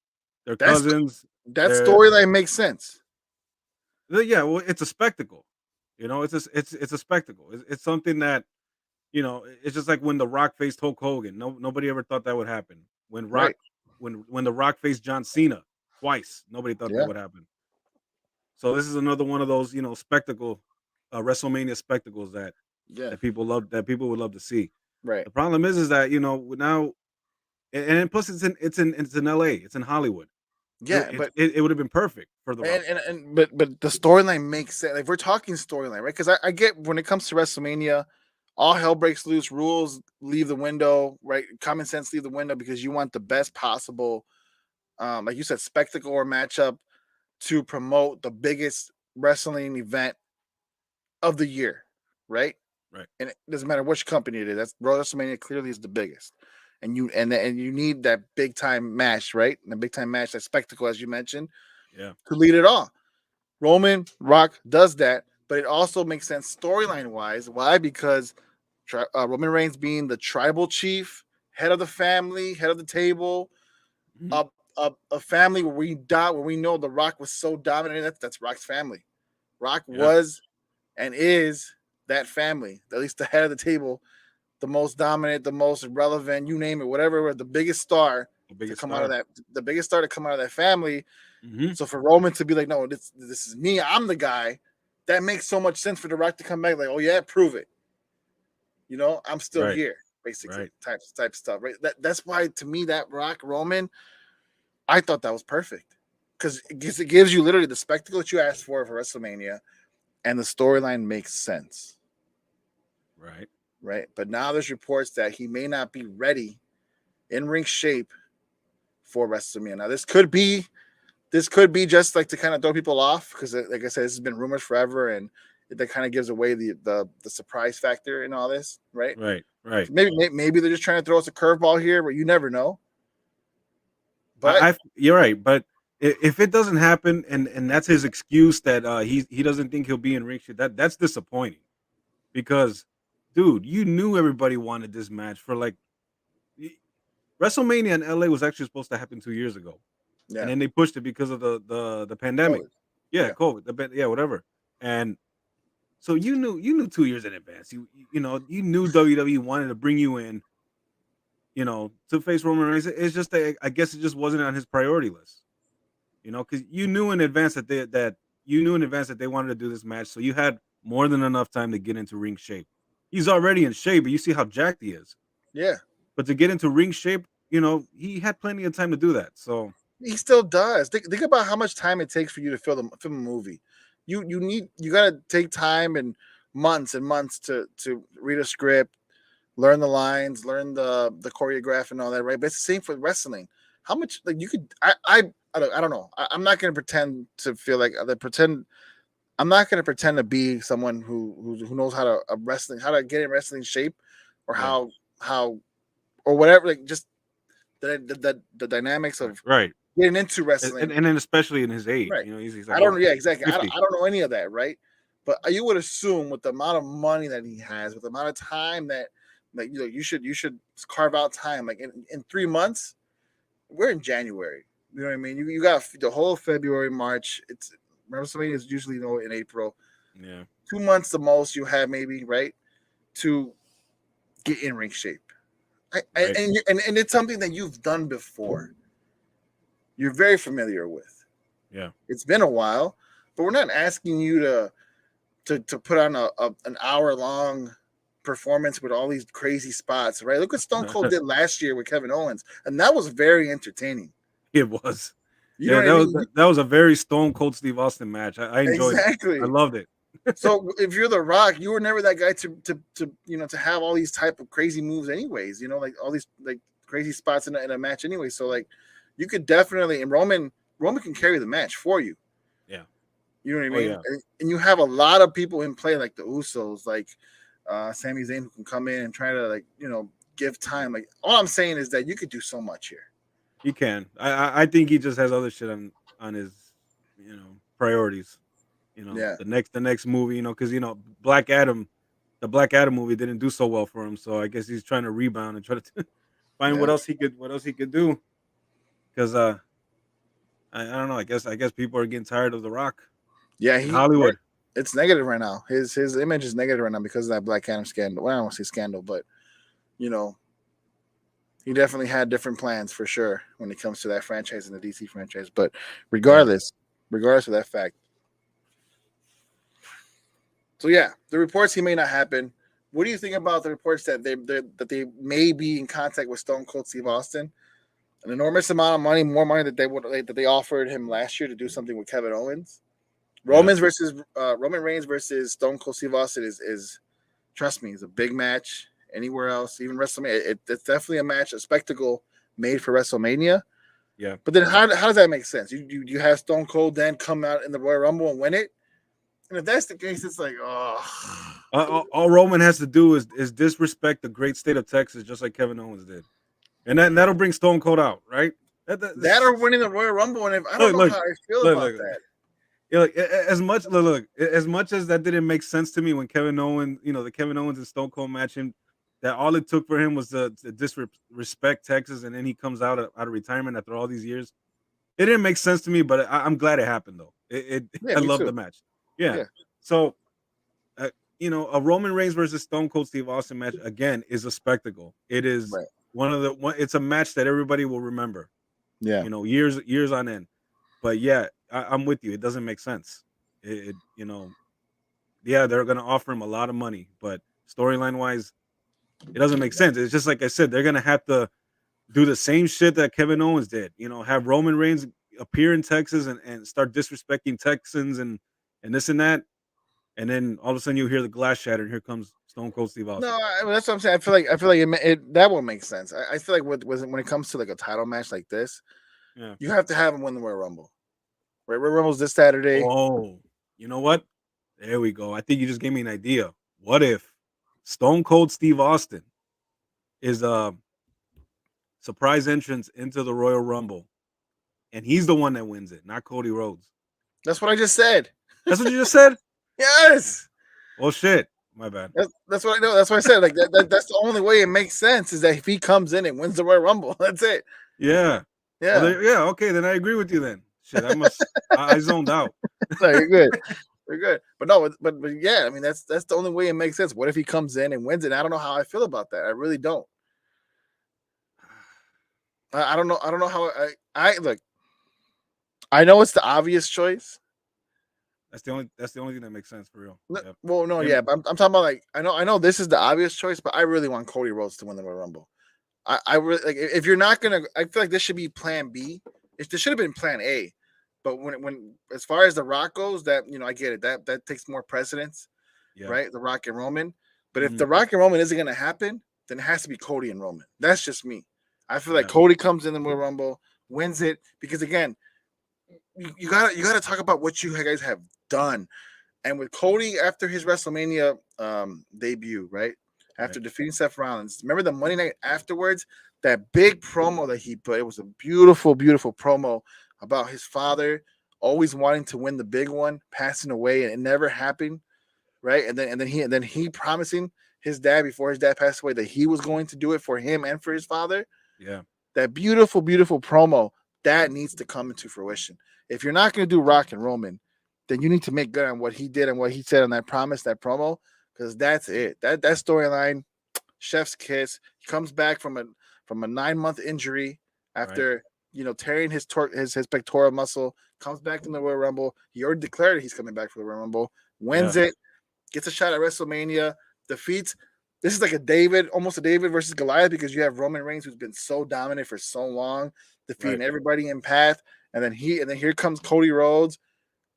They're That's cousins. that They're storyline makes sense. Yeah. Well, it's a spectacle. It's a spectacle. It's something that it's just like when The Rock faced Hulk Hogan. Nobody ever thought that would happen. Right. When The Rock faced John Cena twice, nobody thought that Yeah. would happen. So this is another one of those spectacle, WrestleMania spectacles Yeah. that people would love to see. Right. The problem is that now and plus it's in LA, it's in Hollywood. Yeah. It would have been perfect for The Rock. But the storyline makes sense. Like, if we're talking storyline, right? Because I get when it comes to WrestleMania, all hell breaks loose, rules leave the window, right? Common sense leave the window because you want the best possible, like you said, spectacle or matchup to promote the biggest wrestling event of the year, right? Right. and it doesn't matter which company it is. That's WrestleMania clearly is the biggest, and you need that big time match, right? And the big time match, that spectacle, as you mentioned, Yeah. to lead it all. Roman Rock does that, but it also makes sense storyline wise. Why? Because Roman Reigns being the tribal chief, head of the family, head of the table, Mhm. a family where we know the Rock was so dominant. That's Rock's family. Rock Yeah. was and is that family. At least the head of the table, the most dominant, the most relevant, you name it, whatever, the biggest star The to biggest come out of star. that, the biggest star to come out of that family. Hmm. So for Roman to be like, no, this is me, I'm the guy, that makes so much sense for the Rock to come back, like, oh yeah, prove it. I'm still Right. here, basically, Right. type stuff, right? That's why to me that Rock Roman, I thought that was perfect because it gives you literally the spectacle that you asked for WrestleMania, and the storyline makes sense, Right. right? But now there's reports that he may not be ready in ring shape for WrestleMania. Now this could be just like to kind of throw people off because, like I said, this has been rumors forever, and that kind of gives away the surprise factor in all this, right? Right. Right. Maybe they're just trying to throw us a curveball here, but you never know. But You're right, but if it doesn't happen, and that's his excuse that he doesn't think he'll be in ring shit, that's disappointing because, dude, you knew everybody wanted this match for like y- WrestleMania in LA was actually supposed to happen 2 years ago, and yeah, then they pushed it because of the pandemic. COVID. Yeah, Yeah, COVID. Yeah, whatever. And so you knew 2 years in advance. You knew WWE wanted to bring you in, to face Roman Reigns. It's just that I guess it just wasn't on his priority list. Because you knew in advance that they wanted to do this match, so you had more than enough time to get into ring shape. He's already in shape, but you see how jacked he is. yeah. But to get into ring shape, he had plenty of time to do that. So He still does. Think about how much time it takes for you to film a movie. You gotta take time and months to read a script, learn the lines, learn the choreograph and all that, right? But it's the same for wrestling. How much like you could I don't know. I'm not gonna pretend to feel like pretend. I'm not gonna pretend to be someone who knows how to how to get in wrestling shape, or yeah, how or whatever. Like just the dynamics right, of right. getting into And, wrestling. and and then especially in his age, Right. he's I like, don't oh, know. Yeah, exactly. I don't, 50. I don't know any of that, right? But you would assume with the amount of money that he has, with the amount of time that, like, you should carve out time. Like in 3 months, we're in January. You know what I mean? You got the whole February, March. WrestleMania is usually in April. Yeah, 2 months the most you have, maybe, right, to get in ring shape. right. And it's something that you've done before. You're very familiar with. Yeah. It's been a while, but we're not asking you to put on an hour long performance with all these crazy spots, right? Look what Stone Cold did last year with Kevin Owens, and that was very entertaining. It was. You know Yeah, what I that was mean? that was a very Stone Cold Steve Austin match. I enjoyed it. I Exactly. loved it. So if you're The Rock, you were never that guy to have all these type of crazy moves, anyways. Like all these like crazy spots in a match, anyway. So like, you could definitely, and Roman can carry the match for you. Yeah. You know what I Oh mean? yeah. And you have a lot of people in play, like the Usos, like Sami Zayn, who can come in and try to, like, give time. Like, all I'm saying is that you could do so much here. He can. I think he just has other shit on his priorities. Yeah, The next movie. Because Black Adam, the Black Adam movie didn't do so well for him. So I guess he's trying to rebound and try to find yeah, what else he could do. Because I don't know. I guess people are getting tired of The Rock yeah. in Hollywood. It's negative right now. His image is negative right now because of that Black Adam scandal. Well, I don't want to say scandal, but you know, he definitely had different plans for sure when it comes to that franchise and the DC franchise. But Yeah. regardless of that fact, so yeah, the reports he may not happen. What do you think about the reports that they may be in contact with Stone Cold Steve Austin? An enormous amount of money, more money that they offered him last year to do something with Kevin Owens. Yeah. Roman Reigns versus Stone Cold Steve Austin is trust me, is a big match. Anywhere else, even WrestleMania, it's definitely a match, a spectacle made for WrestleMania. Yeah. But then how does that make sense? You have Stone Cold then come out in the Royal Rumble and win it? And if that's the case, it's like, oh, All Roman has to do is disrespect the great state of Texas, just like Kevin Owens did, and that'll bring Stone Cold out, right? that or winning the Royal Rumble. And if I don't Look, know look, how I feel look, about look. that. Yeah, like as much as that didn't make sense to me when Kevin Owens, the Kevin Owens and Stone Cold match, him that all it took for him was to disrespect Texas, and then he comes out of retirement after all these years. It didn't make sense to me, but I'm glad it happened though. Yeah, I me love too. the match. Yeah. Yeah. So a Roman Reigns versus Stone Cold Steve Austin match again is a spectacle. It is Right. It's a match that everybody will remember. Yeah. Years on end. But yeah, I'm with you. It doesn't make sense. Yeah, they're gonna offer him a lot of money, but storyline wise, it doesn't make sense. It's just like I said, they're gonna have to do the same shit that Kevin Owens did. Have Roman Reigns appear in Texas and start disrespecting Texans and this and that, and then all of a sudden you hear the glass shatter, and here comes Stone Cold Steve No, Austin. that's what I'm saying. I feel like that won't make sense. I feel like when it comes to like a title match like this, Yeah. you have to have him win the Royal Rumble. Right, Royal Rumble's this Saturday. Oh, you know what? There we go. I think you just gave me an idea. What if Stone Cold Steve Austin is a surprise entrance into the Royal Rumble, and he's the one that wins it, not Cody Rhodes? That's what I just said. That's what you just said? Yes. Well, shit. My bad. That's what I know. That's what I said. Like that's the only way it makes sense is that if he comes in and wins the Royal Rumble, that's it. Yeah. Yeah. Well, okay. Then I agree with you. Then shit. I zoned out. No, you're good. You're good. But no, but yeah, I mean that's the only way it makes sense. What if he comes in and wins it? And I don't know how I feel about that. I really don't. I don't know. I don't know how I look. I know it's the obvious choice. That's the only thing that makes sense for real. No, Yep. well, no, Him- yeah, but I'm talking about like I know this is the obvious choice, but I really want Cody Rhodes to win the Royal Rumble. I really like if you're not gonna. I feel like this should be Plan B. This should have been Plan A, but when as far as the Rock goes, that I get it. That takes more precedence, Yeah. right? The Rock and Roman. But if Mhm. the Rock and Roman isn't gonna happen, then it has to be Cody and Roman. That's just me. I feel like Yeah. Cody comes in the Royal Rumble, wins it because again, you gotta talk about what you guys have done. And with Cody after his WrestleMania debut, right? After defeating Seth Rollins, remember the Monday night afterwards, that big promo that he put. It was a beautiful, beautiful promo about his father always wanting to win the big one, passing away, and it never happened, right? And then he promising his dad before his dad passed away that he was going to do it for him and for his father. Yeah. That beautiful, beautiful promo that needs to come into fruition. If you're not going to do Rock and Roman, then you need to make good on what he did and what he said on that promise, that promo, because that's it. That storyline, chef's kiss. He comes back from a 9-month injury after tearing his pectoral muscle. Comes back from the Royal Rumble. He already declared he's coming back for the Royal Rumble. Wins it. Gets a shot at WrestleMania. Defeats. This is like almost a David versus Goliath because you have Roman Reigns who's been so dominant for so long, defeating everybody in path, and then here comes Cody Rhodes.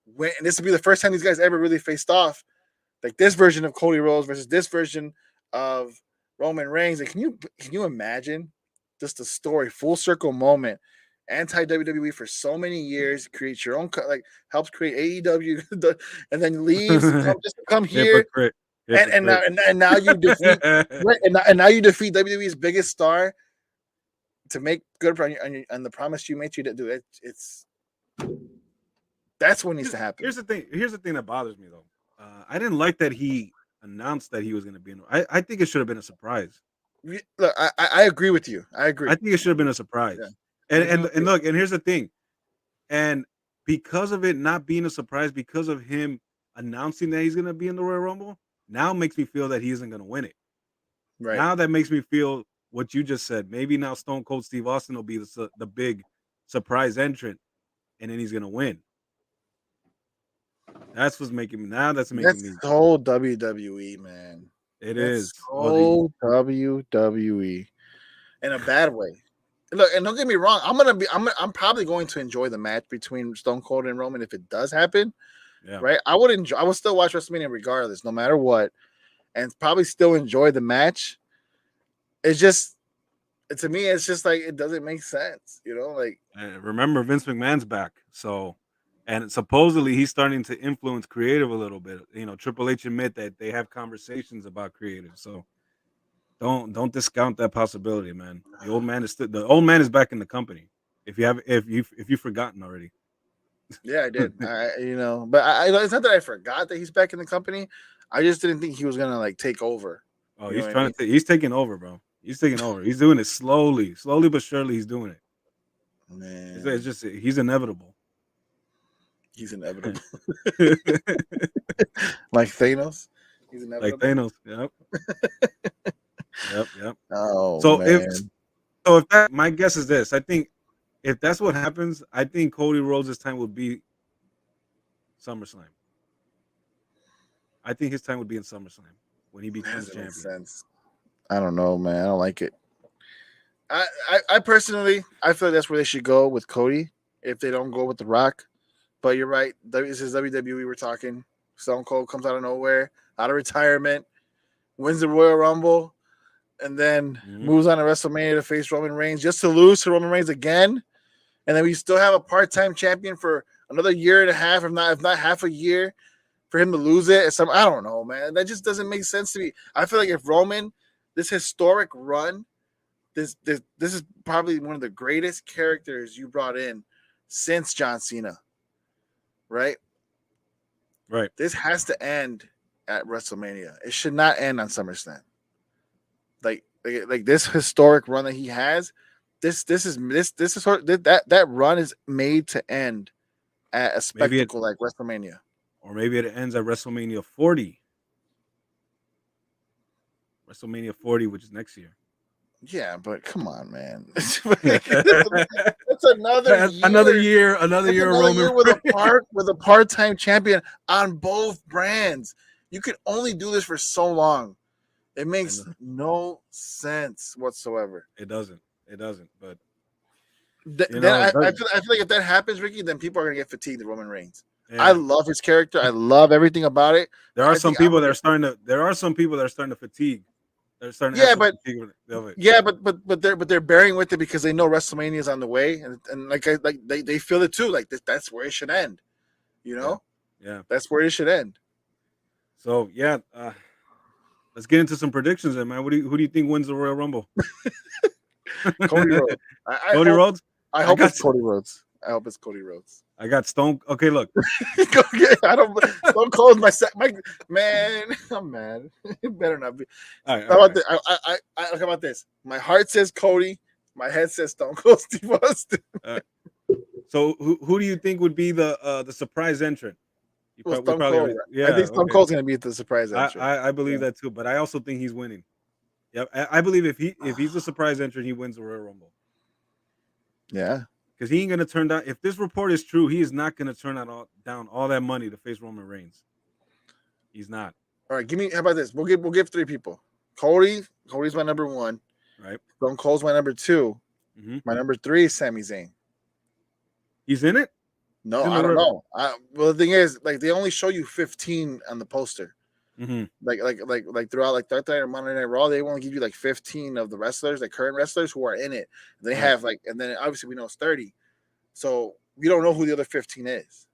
And this will be the first time these guys ever really faced off, like this version of Cody Rhodes versus this version of Roman Reigns. And can you imagine just a story, full circle moment, anti WWE for so many years, creates your own helps create AEW, and then leaves just to come here, Hypocrite. and now you defeat and now you defeat WWE's biggest star to make good on the promise you made to do it. That's what needs to happen. Here's the thing that bothers me though. I didn't like that he announced that he was going to be in. I think it should have been a surprise. Look, I agree with you. I agree. I think it should have been a surprise. Yeah. And look, and here's the thing. And because of it not being a surprise, because of him announcing that he's going to be in the Royal Rumble, now makes me feel that he isn't going to win it. Right. Now that makes me feel what you just said. Maybe now Stone Cold Steve Austin will be the big surprise entrant, and then he's going to win. That's what's making me. Now that's making me. So WWE, man. It is so WWE in a bad way. Look, and don't get me wrong. I'm probably going to enjoy the match between Stone Cold and Roman if it does happen. Yeah. Right. I would still watch WrestleMania regardless, no matter what, and probably still enjoy the match. It's just, to me, it's just like it doesn't make sense. Like remember Vince McMahon's back, so And supposedly he's starting to influence creative a little bit. Triple H admit that they have conversations about creative. So don't discount that possibility, man. The old man is back in the company. If you've forgotten already. Yeah, I did. But it's not that I forgot that he's back in the company. I just didn't think he was gonna like take over. Oh, You know he's what I mean? he's taking over, bro. He's taking over. He's doing it slowly but surely. He's doing it. It's Man, just he's inevitable. he's inevitable. Like Thanos, he's Like inevitable. Thanos. Yep. Yep. Oh So if man, so if that my guess is this, I think if that's what happens, I think Cody Rhodes' time would be SummerSlam. I think his time would be in SummerSlam when he that becomes doesn't make champion. sense. I don't know, man. I don't like it. I personally, I feel like that's where they should go with Cody if they don't go with The Rock. But you're right. This is WWE. We're talking. Stone Cold comes out of nowhere, out of retirement, wins the Royal Rumble, and then moves on to WrestleMania to face Roman Reigns just to lose to Roman Reigns again. And then we still have a part-time champion for another year and a half, if not half a year, for him to lose it. I don't know, man. That just doesn't make sense to me. I feel like if Roman, this historic run, this is probably one of the greatest characters you brought in since John Cena. Right? Right. This has to end at WrestleMania. It should not end on SummerSlam. Like this historic run that he has, that run is made to end at a spectacle like WrestleMania. Or maybe it ends at WrestleMania 40. WrestleMania 40, which is next year. Yeah, but come on, man. That's another year. Another year Roman with a part-time champion on both brands. You can only do this for so long. It makes no sense whatsoever. It doesn't. But I feel like if that happens, Ricky, then people are gonna get fatigued of Roman Reigns. Yeah. I love his character. I love everything about it. There are some people that are starting to fatigue. They're starting to fatigue of it. Yeah, but they're bearing with it because they know WrestleMania is on the way, and they feel it too. Like that's where it should end. You know? Yeah. That's where it should end. So yeah, let's get into some predictions, then, man. Who do you think wins the Royal Rumble? Cody Rhodes. Cody Rhodes. I hope it's Cody Rhodes. I hope it's Cody Rhodes. I got Stone. Okay, look. Stone Cold's my man. I'm mad. It better not be. All right, how about this? My heart says Cody. My head says Stone Cold Steve Austin. So who do you think would be the surprise entrant? Stone Cold. I think Stone Cold's gonna be the surprise entrant. I believe that too, but I also think he's winning. Yeah, I believe if he's the surprise entrant, he wins the Royal Rumble. Yeah. Because he ain't gonna turn down. If this report is true, he is not gonna turn down all that money to face Roman Reigns. He's not. All right, how about this? We'll give three people. Cody's my number one. Right. Stone Cold's my number 2. Mm-hmm. My number 3 is Sami Zayn. He's in it? No, I don't know. Well, the thing is, like, they only show you 15 on the poster. Mm-hmm. Like throughout like Thursday Night or Monday Night Raw, they want to give you like 15 of the wrestlers, like current wrestlers who are in it. They have and then obviously we know it's 30, so we don't know who the other 15 is,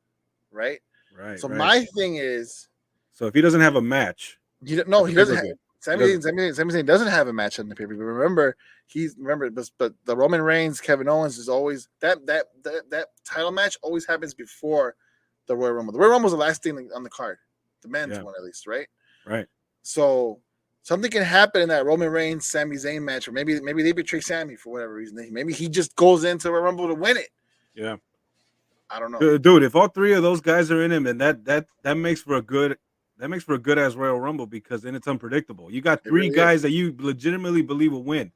right? Right. So my thing is, so if he doesn't have a match, he doesn't. Sami Zayn doesn't have a match on the paper. But remember, but the Roman Reigns, Kevin Owens is always that title match always happens before the Royal Rumble. The Royal Rumble is the last thing on the card. The men's one, at least, right? Right. So something can happen in that Roman Reigns Sami Zayn match, or maybe they betray Sami for whatever reason. Maybe he just goes into a Rumble to win it. Yeah. I don't know, dude. If all three of those guys are in him, then that makes for a good ass Royal Rumble, because then it's unpredictable. You got three guys that you legitimately believe will win.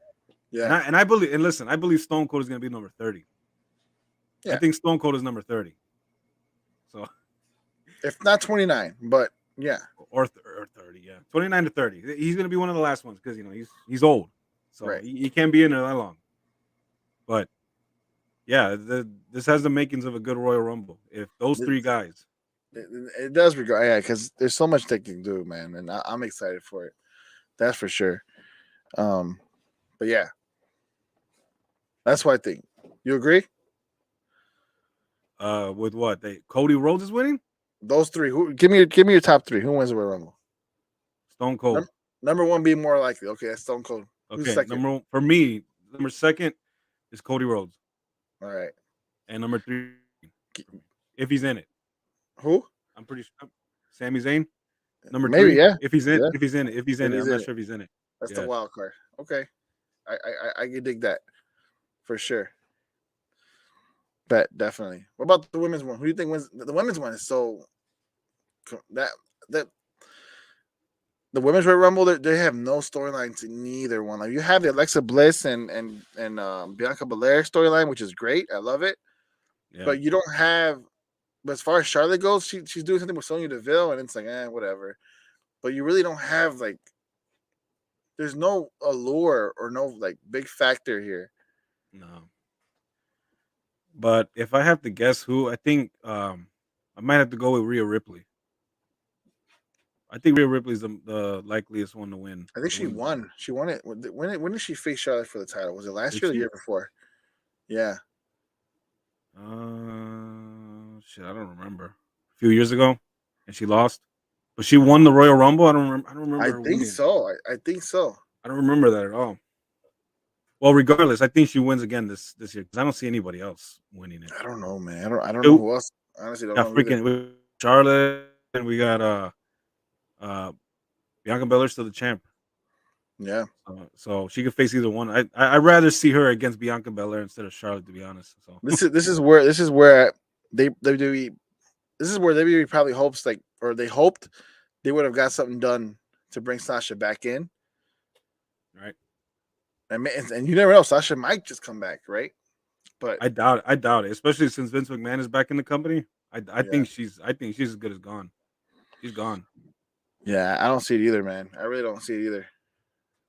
Yeah. And I believe Stone Cold is going to be number 30. Yeah. I think Stone Cold is number 30. So. If not 29, but yeah. Or 30, yeah. 29 to 30. He's going to be one of the last ones because, he's old. So he can't be in there that long. But, yeah, this has the makings of a good Royal Rumble. If those three guys. It does regard, yeah, because there's so much they can do, man. And I'm excited for it. That's for sure. But, yeah. That's what I think. You agree? With what? Cody Rhodes is winning? Those three. Who? Give me your top three. Who wins the Royal Rumble? Stone Cold. Number one being more likely. Okay, that's Stone Cold. Who's Okay, second? for me, number second is Cody Rhodes, All right. and number three, if he's in it, Who? I'm pretty sure Sami Zayn. Number Maybe. three, Yeah. if he's in, Yeah. if he's in it, if he's If in it, he's I'm in not it, sure if he's in it. that's the Yeah, wild card. Okay. I can dig that for sure. Bet definitely. What about the women's one? Who do you think wins? The women's one is so that the women's Royal Rumble. They have no storylines in neither one. Like you have the Alexa Bliss and Bianca Belair storyline, which is great. I love it. yeah. But you don't have. But as far as Charlotte goes, she's doing something with Sonya Deville, and it's like, whatever. But you really don't have like. There's no allure or no like big factor here. No. But if I have to guess who, I think I might have to go with Rhea Ripley. I think Rhea Ripley is the likeliest one to win. I think the she women's won. She won it. When did she face Charlotte for the title? Was it last Did year or the she? year before? Yeah. Shit, I don't remember. A few years ago, and she lost, but she won the Royal Rumble. I don't remember. I don't remember I her think winning. so. I think so. I don't remember that at all. Well, regardless, I think she wins again this year because I don't see anybody else winning it. I don't know, man. I don't know Dude, who else. Honestly, don't got know either. freaking we Charlotte, and we got uh Bianca Belair still the champ. Yeah. So she could face either one. I'd rather see her against Bianca Belair instead of Charlotte, to be honest. So This is where they WWE this is where WWE probably hopes they hoped they would have got something done to bring Sasha back in. right. And you never know, Sasha might just come back, right? But I doubt it. I doubt it, especially since Vince McMahon is back in the company. I yeah. think she's as good as gone. She's gone. Yeah, I don't see it either, man. I really don't see it either.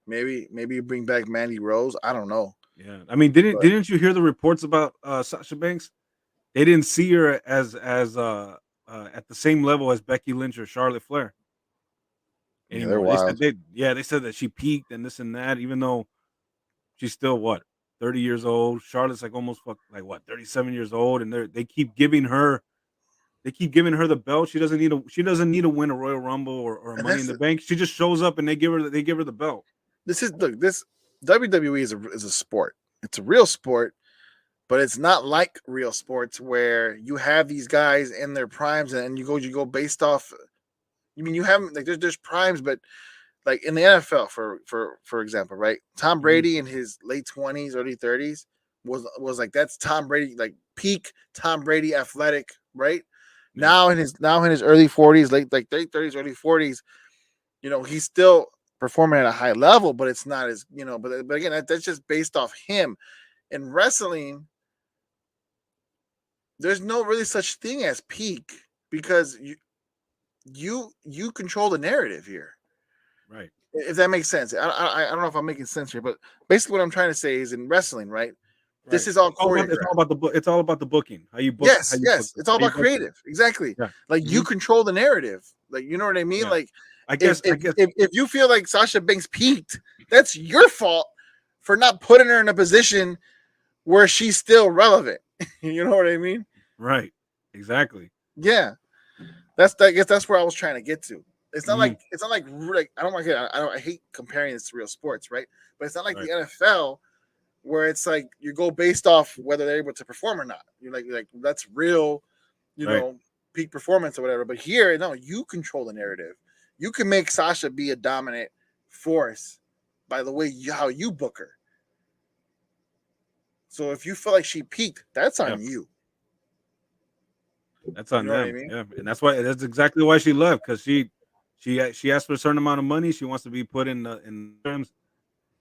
Maybe you bring back Mandy Rose. I don't know. Yeah, I mean, But didn't you hear the reports about Sasha Banks? They didn't see her as at the same level as Becky Lynch or Charlotte Flair yeah, they're anymore. They said wild. they said that she peaked and this and that, even though she's still what 30 years old. Charlotte's like almost like what 37 years old, and they keep giving her the belt. She doesn't need to win a Royal Rumble or And Money in the Bank. She just shows up and they give her the belt. this WWE is a sport. It's a real sport, but it's not like real sports where you have these guys in their primes and you go based off. I mean, you have like there's primes, but like in the NFL, for example, right? Tom Mhm. Brady in his late 20s, early 30s was like that's Tom Brady, like peak Tom Brady athletic, right? Yeah, Now in his early 40s, late 30s, early 40s, he's still performing at a high level, but it's not as but again, that's just based off him. In wrestling, there's no really such thing as peak because you control the narrative here. right. If that makes sense. I don't know if I'm making sense here, but basically what I'm trying to say is in wrestling, right? This Right. is all It's all choreographed. about the book. It's all about the booking. How you book. How Yes, you book. yes. It's all How you about book it. creative. Exactly. Yeah. Like you Mhm. control the narrative. Like you know what I mean? Yeah. Like I if guess. I if, guess. if if you feel like Sasha Banks peaked, that's your fault for not putting her in a position where she's still relevant. You know what I mean? Right. Exactly. Yeah. I guess that's where I was trying to get to. Mhm. It's not like I don't like it. I hate comparing this to real sports, right? But it's not like Right. the NFL where it's like you go based off whether they're able to perform or not. You're like that's real, you Right. know, peak performance or whatever. But here, no, you control the narrative. You can make Sasha be a dominant force by the way how you book her. So if you feel like she peaked, that's Yeah. on you. That's You on know what I them. mean? Yeah. And that's exactly why she left, because she asked for a certain amount of money. She wants to be put in terms.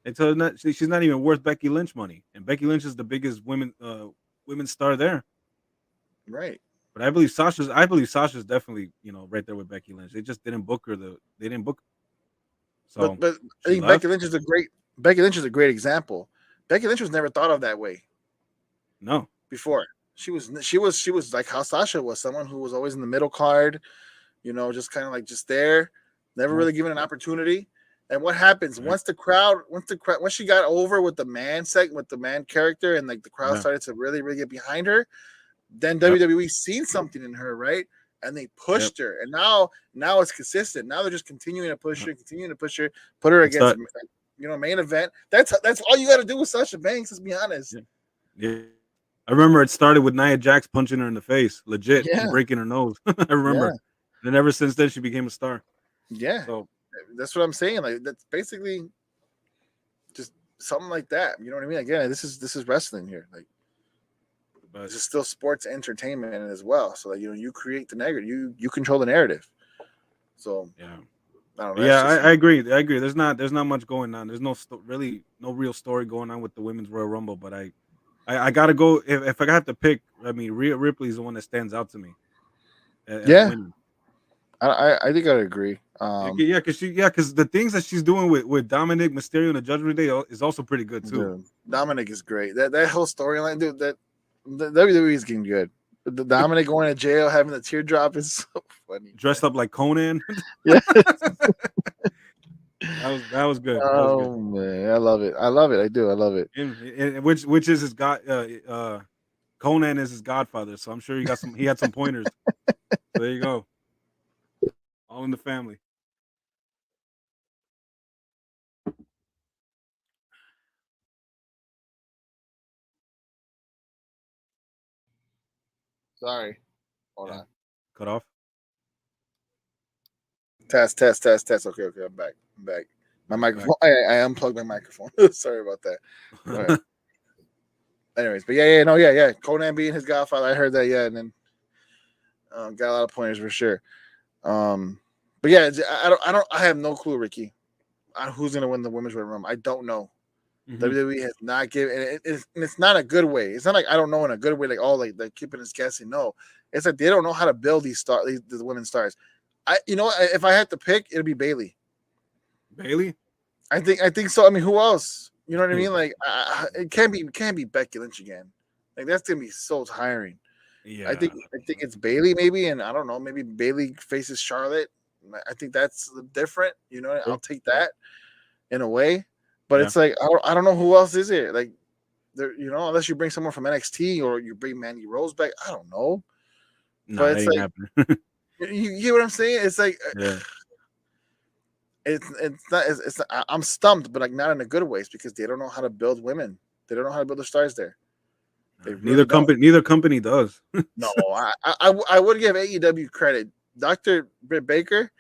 And so she's not even worth Becky Lynch money, and Becky Lynch is the biggest women's star there. Right. But I believe Sasha's definitely right there with Becky Lynch. They just didn't book her. They didn't book her. So But I she think left. Becky Lynch is a great example. Becky Lynch was never thought of that way No, before. She was like how Sasha was, someone who was always in the middle card, just kind of like just there, never Mhm. really given an opportunity. And what happens Right. once she got over with the man character, and like the crowd Yeah, started to really, really get behind her, Then Yep. WWE seen something in her, right? And they Yep. pushed her, and now it's consistent. Now they're just continuing to push Yep. her, put her It's against that. main event. That's all you got to do with Sasha Banks. Let's be honest. Yeah. Yeah. I remember it started with Nia Jax punching her in the face, legit, and Yeah, breaking her nose. I yeah, remember. And ever since then, she became a star. yeah. So, That's what I'm saying. Like that's basically just something like that. You know what I mean? Again, this is wrestling here. Like but this is still sports entertainment as well. So like you create the narrative, you control the narrative. So yeah, I don't know. yeah, That's just I agree. I agree. There's not much going on. There's really no real story going on with the women's Royal Rumble. But I gotta go if I have to pick. I mean, Rhea Ripley's the one that stands out to me as yeah. winning. I think I'd agree. Yeah, because the things that she's doing with Dominic Mysterio and the Judgment Day is also pretty good too. Dude, Dominic is great. That whole storyline, dude. That the WWE is getting good. The Dominic going to jail, having the teardrop is so funny. Dressed up like Conan. Yeah. That was good. That was good. Oh man, I love it. I love it. I do. I love it. And which is his god. Conan is his godfather, so I'm sure he had some pointers. So there you go. All in the family. Sorry. Hold Yeah. on. Cut off. Test. Okay. I'm back. My microphone. I unplugged my microphone. Sorry about that. All right. Anyways, but yeah. Conan being his godfather, I heard that. Yeah, and then got a lot of pointers for sure. But yeah, I have no clue, Ricky, on who's gonna win the women's Royal Rumble. I don't know. Mhm. WWE has not given, and it's not a good way. It's not like I don't know in a good way, like they're keeping us guessing. No, it's like they don't know how to build the women's stars. If I had to pick, it'd be Bailey. Bailey. I think so. I mean, who else? You know what I mean? Like, it can't be Becky Lynch again. Like that's gonna be so tiring. Yeah. I think it's Bailey maybe, and I don't know. Maybe Bailey faces Charlotte. I think that's different. I'll take that in a way. But Yeah. it's like I don't know who else is it. Like there, unless you bring someone from NXT or you bring Mandy Rose back. I don't know. No, But that it's ain't like happening. you get what I'm saying. It's like Yeah. it's not. I'm stumped, but like not in a good ways because they don't know how to build women. They don't know how to build the stars there. They really don't. Neither company does. No, I would give AEW credit. Dr. Britt Baker,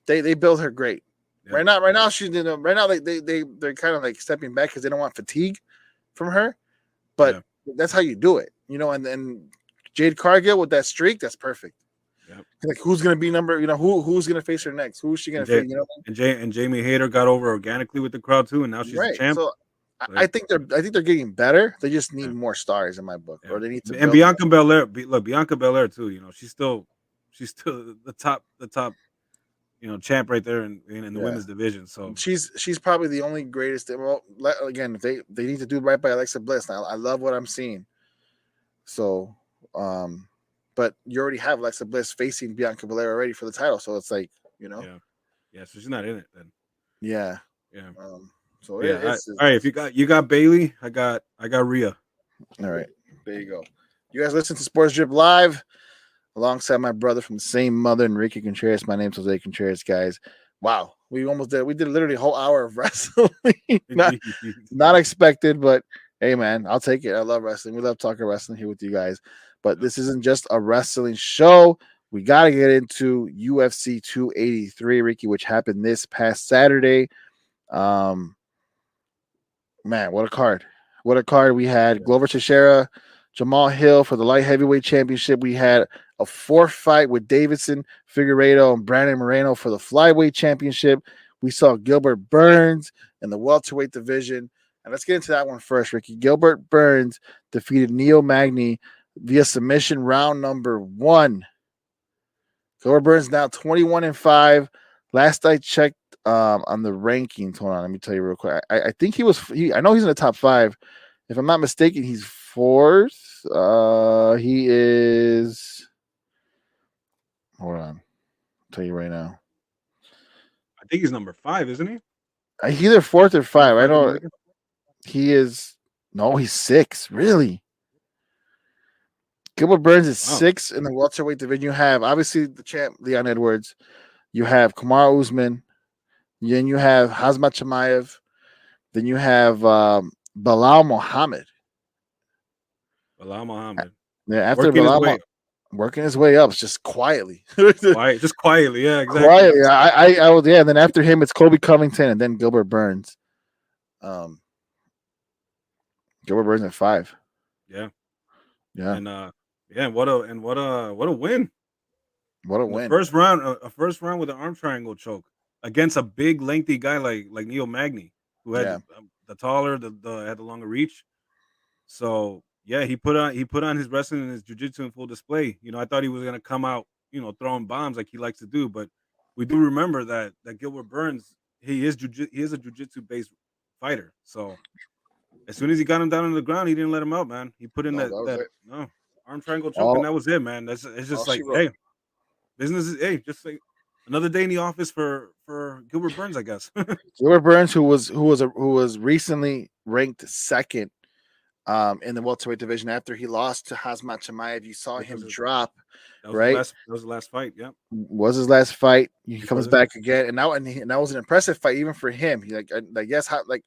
they build her great. Yeah. Right now she's right now they're kind of like stepping back because they don't want fatigue from her. But that's how you do it, and then Jade Cargill with that streak, that's perfect. Yep. Like who's gonna be who's gonna face her next? Who's she gonna face? And Jamie Hayter got over organically with the crowd too, and now she's a champ. So I think they're getting better. They just need more stars in my book, or they need to. And Bianca Belair, Bianca Belair too. She's still the top champ right there in the women's division. So she's probably the only greatest. Well, again, they need to do right by Alexa Bliss. Now, I love what I'm seeing. So, but you already have Alexa Bliss facing Bianca Belair already for the title, so it's like yeah. So she's not in it then. Yeah. So all right. If you got Bailey, I got Rhea. All right, there you go. You guys listen to Sports Drip Live alongside my brother from the same mother, Enrique Contreras. My name's Jose Contreras, guys. Wow, we did literally a whole hour of wrestling. not expected, but hey, man, I'll take it. I love wrestling. We love talking wrestling here with you guys. But this isn't just a wrestling show. We got to get into UFC 283, Ricky, which happened this past Saturday. Man, what a card. What a card we had. Glover Teixeira, Jamal Hill for the light heavyweight championship. We had a fourth fight with Davidson, Figueiredo, and Brandon Moreno for the flyweight championship. We saw Gilbert Burns in the welterweight division. And let's get into that one first, Ricky. Gilbert Burns defeated Neil Magny via submission round number 1. Gilbert Burns now 21-5. Last I checked on the rankings, hold on, let me tell you real quick. I think I know he's in the top 5. If I'm not mistaken, he's 4th. He is. Hold on, I'll tell you right now. I think he's number 5, isn't he? He's either 4th or 5. I know he is. No, he's 6. Really? Gilbert Burns is Wow. 6 in the welterweight division. You have obviously the champ Leon Edwards. You have Kamaru Usman. Then you have Hazmat Chimaev. Then you have Bilal Muhammad. Bilal Muhammad Yeah, after working his Bilal way working his way up, just quietly. just quietly. Yeah, exactly. Quietly. I would, yeah, and then after him it's Kobe Covington and then Gilbert Burns. Um Gilbert Burns at 5. Yeah. Yeah. And yeah, what a win. What a In the win. first round, a first round with an arm triangle choke against a big lengthy guy like Neil Magny, who had Yeah. the taller, the had the longer reach. So yeah, he put on his wrestling and his jiu-jitsu in full display. I thought he was gonna come out, throwing bombs like he likes to do, but we do remember that Gilbert Burns, he is a jiu-jitsu based fighter. So as soon as he got him down on the ground, he didn't let him out, man. He put in No, that was that it. no arm triangle choke, and All that was it, man. It's all just she like, wrote. hey, business is just like another day in the office for Gilbert Burns, I guess. Gilbert Burns, who was recently ranked second in the welterweight division after he lost to Hazmat Chimaev. You saw That was him his drop, that was his right? last that was the last fight, yeah. Was his last fight. He Before comes this. back again, and that was an impressive fight even for him. He like yes, like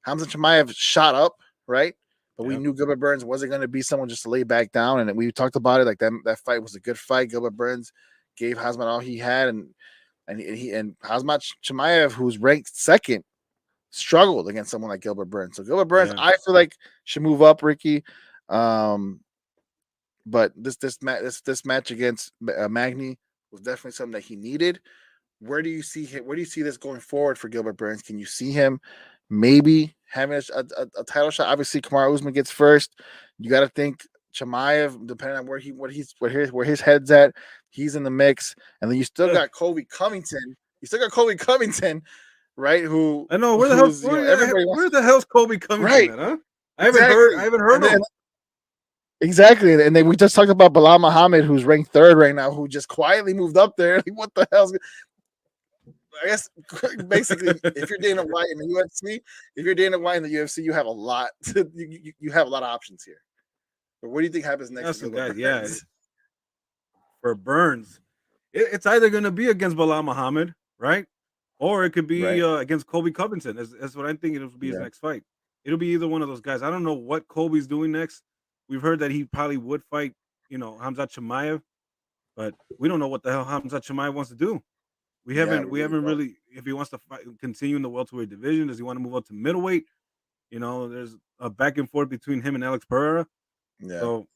Hamza Chimaev shot up, right? But we Yeah. knew Gilbert Burns wasn't going to be someone just to lay back down, and we talked about it. Like that fight was a good fight. Gilbert Burns gave Hazmat all he had, and Hazmat Chimaev, who's ranked second, struggled against someone like Gilbert Burns. So Gilbert Burns, Yeah. I feel like should move up, Ricky. But this match against Magny was definitely something that he needed. Where do you see him? Where do you see this going forward for Gilbert Burns? Can you see him maybe having a title shot? Obviously, Kamaru Usman gets first. You got to think Chimaev, depending on where his head's at, he's in the mix. And then you still Ugh. got Kobe Covington. You still got Kobe Covington, right? I know Who's everybody wants where the hell's Kobe Covington right. at, huh? Exactly. I haven't heard And then him. exactly. And then we just talked about Bilal Muhammad, who's ranked third right now, who just quietly moved up there. Like, what the hell's I guess basically, if you're Dana White in the UFC, you have a lot. You have a lot of options here. But what do you think happens next Got to some Gilbert guys, yeah. Burns? For Burns, it's either gonna be against Bilal Muhammad, right? Or it could be Right? against Kobe Covington. That's what I'm thinking. It'll be his Yeah. next fight. It'll be either one of those guys. I don't know what Kobe's doing next. We've heard that he probably would fight, Hamzat Chimaev, but we don't know what the hell Hamzat Chimaev wants to do. We Yeah, haven't we we really haven't don't. really if he wants to continue in the welterweight division. Does he want to move up to middleweight? There's a back and forth between him and Alex Pereira. Yeah. So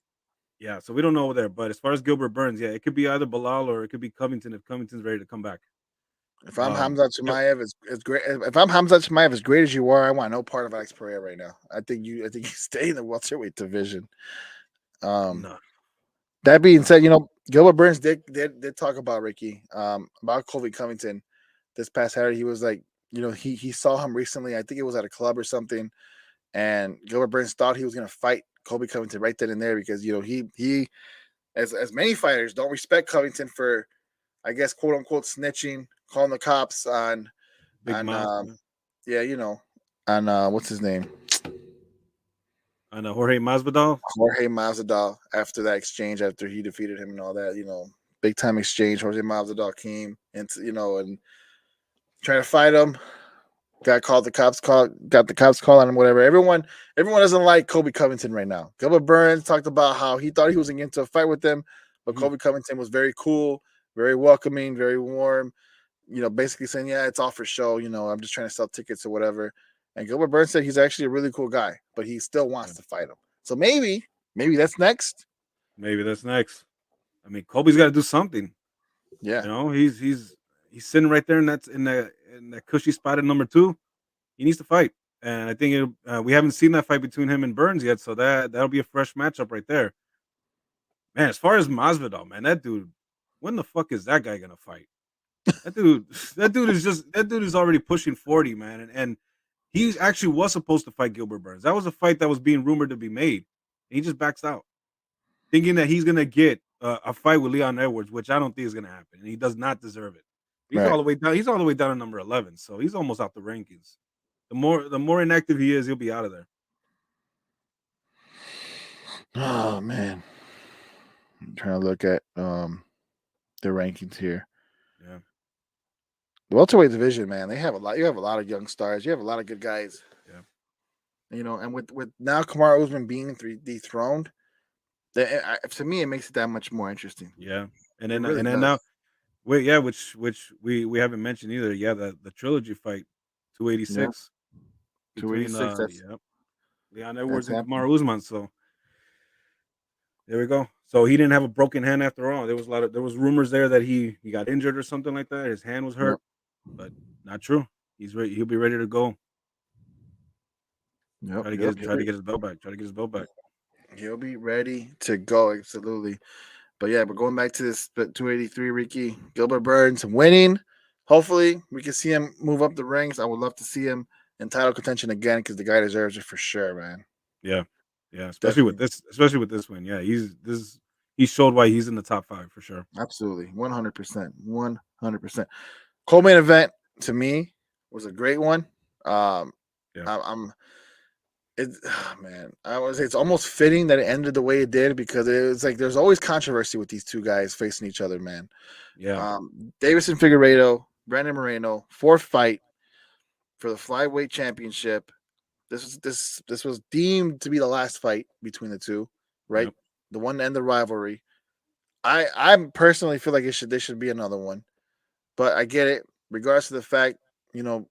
yeah, so we don't know there. But as far as Gilbert Burns, yeah, it could be either Bilal or it could be Covington if Covington's ready to come back. If I'm Um, Hamza yep, Chimaev, it's great. If I'm Hamza Chimaev, as great as you are, I want no part of Alex Pereira right now. I think you stay in the welterweight division. Um, no, that being no, said, Gilbert Burns did talk about Ricky, about Kobe Covington this past Saturday. He was like, he saw him recently. I think it was at a club or something, and Gilbert Burns thought he was going to fight Kobe Covington right then and there because he as many fighters don't respect Covington for, I guess, quote unquote snitching, calling the cops big on mouth. yeah, on what's his name, And Jorge Masvidal. Jorge Masvidal. After that exchange, after he defeated him and all that, big time exchange. Jorge Masvidal came into and trying to fight him. Got the cops call on him, whatever. Everyone doesn't like Kobe Covington right now. Gilbert Burns talked about how he thought he was going to get into a fight with him, but Mhm. Kobe Covington was very cool, very welcoming, very warm. Basically saying, yeah, it's all for show. I'm just trying to sell tickets or whatever. And Gilbert Burns said he's actually a really cool guy, but he still wants Yeah, to fight him. So maybe that's next. maybe that's next. I mean, Kobe's got to do something. Yeah. He's sitting right there in that cushy spot at number 2. He needs to fight, and I think we haven't seen that fight between him and Burns yet, so that'll be a fresh matchup right there. Man, as far as Masvidal, man, that dude, when the fuck is that guy gonna fight? That dude, that dude is already pushing 40, man, and he actually was supposed to fight Gilbert Burns. That was a fight that was being rumored to be made, and he just backs out, thinking that he's gonna get a fight with Leon Edwards, which I don't think is gonna happen, and he does not deserve it. He's Right. all the way down. He's all the way down to number 11, so he's almost out the rankings. The more inactive he is, he'll be out of there. Oh man. I'm trying to look at the rankings here. Yeah, The welterweight division, man, they have a lot. You have a lot of young stars. You have a lot of good guys. yeah, And with now Kamara Usman being dethroned, to me it makes it that much more interesting. yeah. It really And then now, does. wait, yeah, which we haven't mentioned either. Yeah, the trilogy fight, Yeah, 286 between 286. yeah, Leon That's Edwards and happening. Kamaru Usman. So there we go. So he didn't have a broken hand after all. There was rumors there that he got injured or something like that. His hand was Yep, hurt, but not true. He's ready. He'll be ready to go. yep, Try to get yep. his belt back. Try to get his belt back. He'll be ready to go. Absolutely. But yeah, but going back to this 283, Ricky Gilbert Burns winning. Hopefully, we can see him move up the ranks. I would love to see him in title contention again because the guy deserves it for sure, man. Yeah, yeah. Definitely, Especially with this win. Yeah, he showed why he's in the top 5 for sure. absolutely, 100%, 100%. Co-main event to me was a great one. Um, Yeah, I'm it, man. I was. It's almost fitting that it ended the way it did because it was like there's always controversy with these two guys facing each other, man. yeah, Davison Figueiredo, Brandon Moreno, fourth fight for the flyweight championship. This was deemed to be the last fight between the two, right? yep, The one to end the rivalry. I personally feel like there should be another one, but I get it. Regardless of the fact, you know,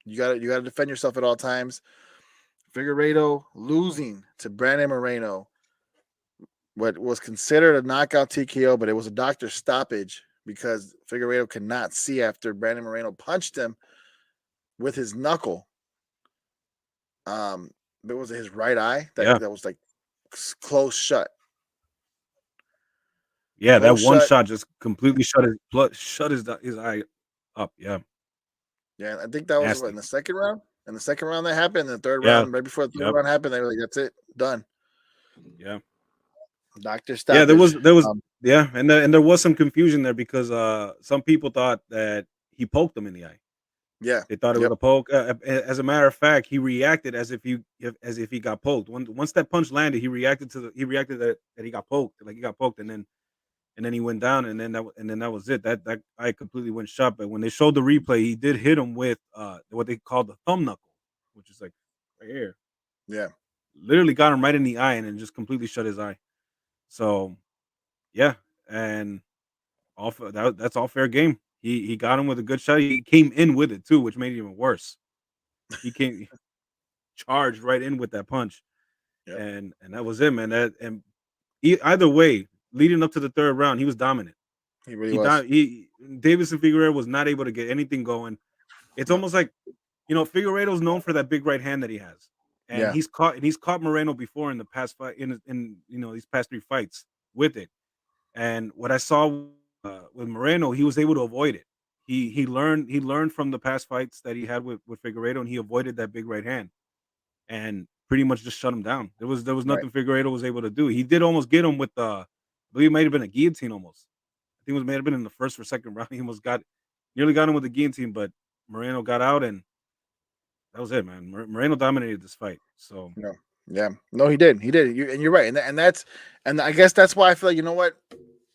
you gotta defend yourself at all times. Figueiredo losing to Brandon Moreno, what was considered a knockout TKO, but it was a doctor stoppage because Figueiredo could not see after Brandon Moreno punched him with his knuckle. Um, it was his right eye yeah, that was like closed shut, yeah. That closed one shut. shot just completely shut his eye up. Yeah, Yeah, I think that was what, in nasty. the second round. In the second round that happened. In the third Yeah, round, right before the third yep, round happened, they were like, "That's it, done." yeah. Doctor Yeah, stoppage. there was yeah, and there was some confusion there because some people thought that he poked him in the eye. Yeah. They thought it was Yep. a poke. As a matter of fact, he reacted as if he got poked. Once that punch landed, he reacted that he got poked, like he got poked, and then he went down, and then that was it. That eye completely went shut. But when they showed the replay, he did hit him with what they call the thumb knuckle, which is like right here. Yeah. Literally got him right in the eye, and then just completely shut his eye. So yeah, and that's all fair game. He got him with a good shot. He came in with it too, which made it even worse. He came charged right in with that punch, Yep. and that was it, man. Either way, leading up to the third round, he was dominant. He really was. He Davidson Figueroa was not able to get anything going. It's No. almost like Figueiredo's known for that big right hand that he has, and Yeah. he's caught Moreno before in the past fight in these past 3 fights with it. And what I saw with Moreno, he was able to avoid it. He learned from the past fights that he had with Figueiredo, and he avoided that big right hand and pretty much just shut him down. There was Right. nothing Figueiredo was able to do. He did almost get him with I believe it might have been a guillotine almost. I think it might have been in the first or second round. He almost nearly got him with the guillotine, but Moreno got out, and that was it, man. Moreno dominated this fight. So No. Yeah. No, he did. He did. And you're right. And I guess that's why I feel like what.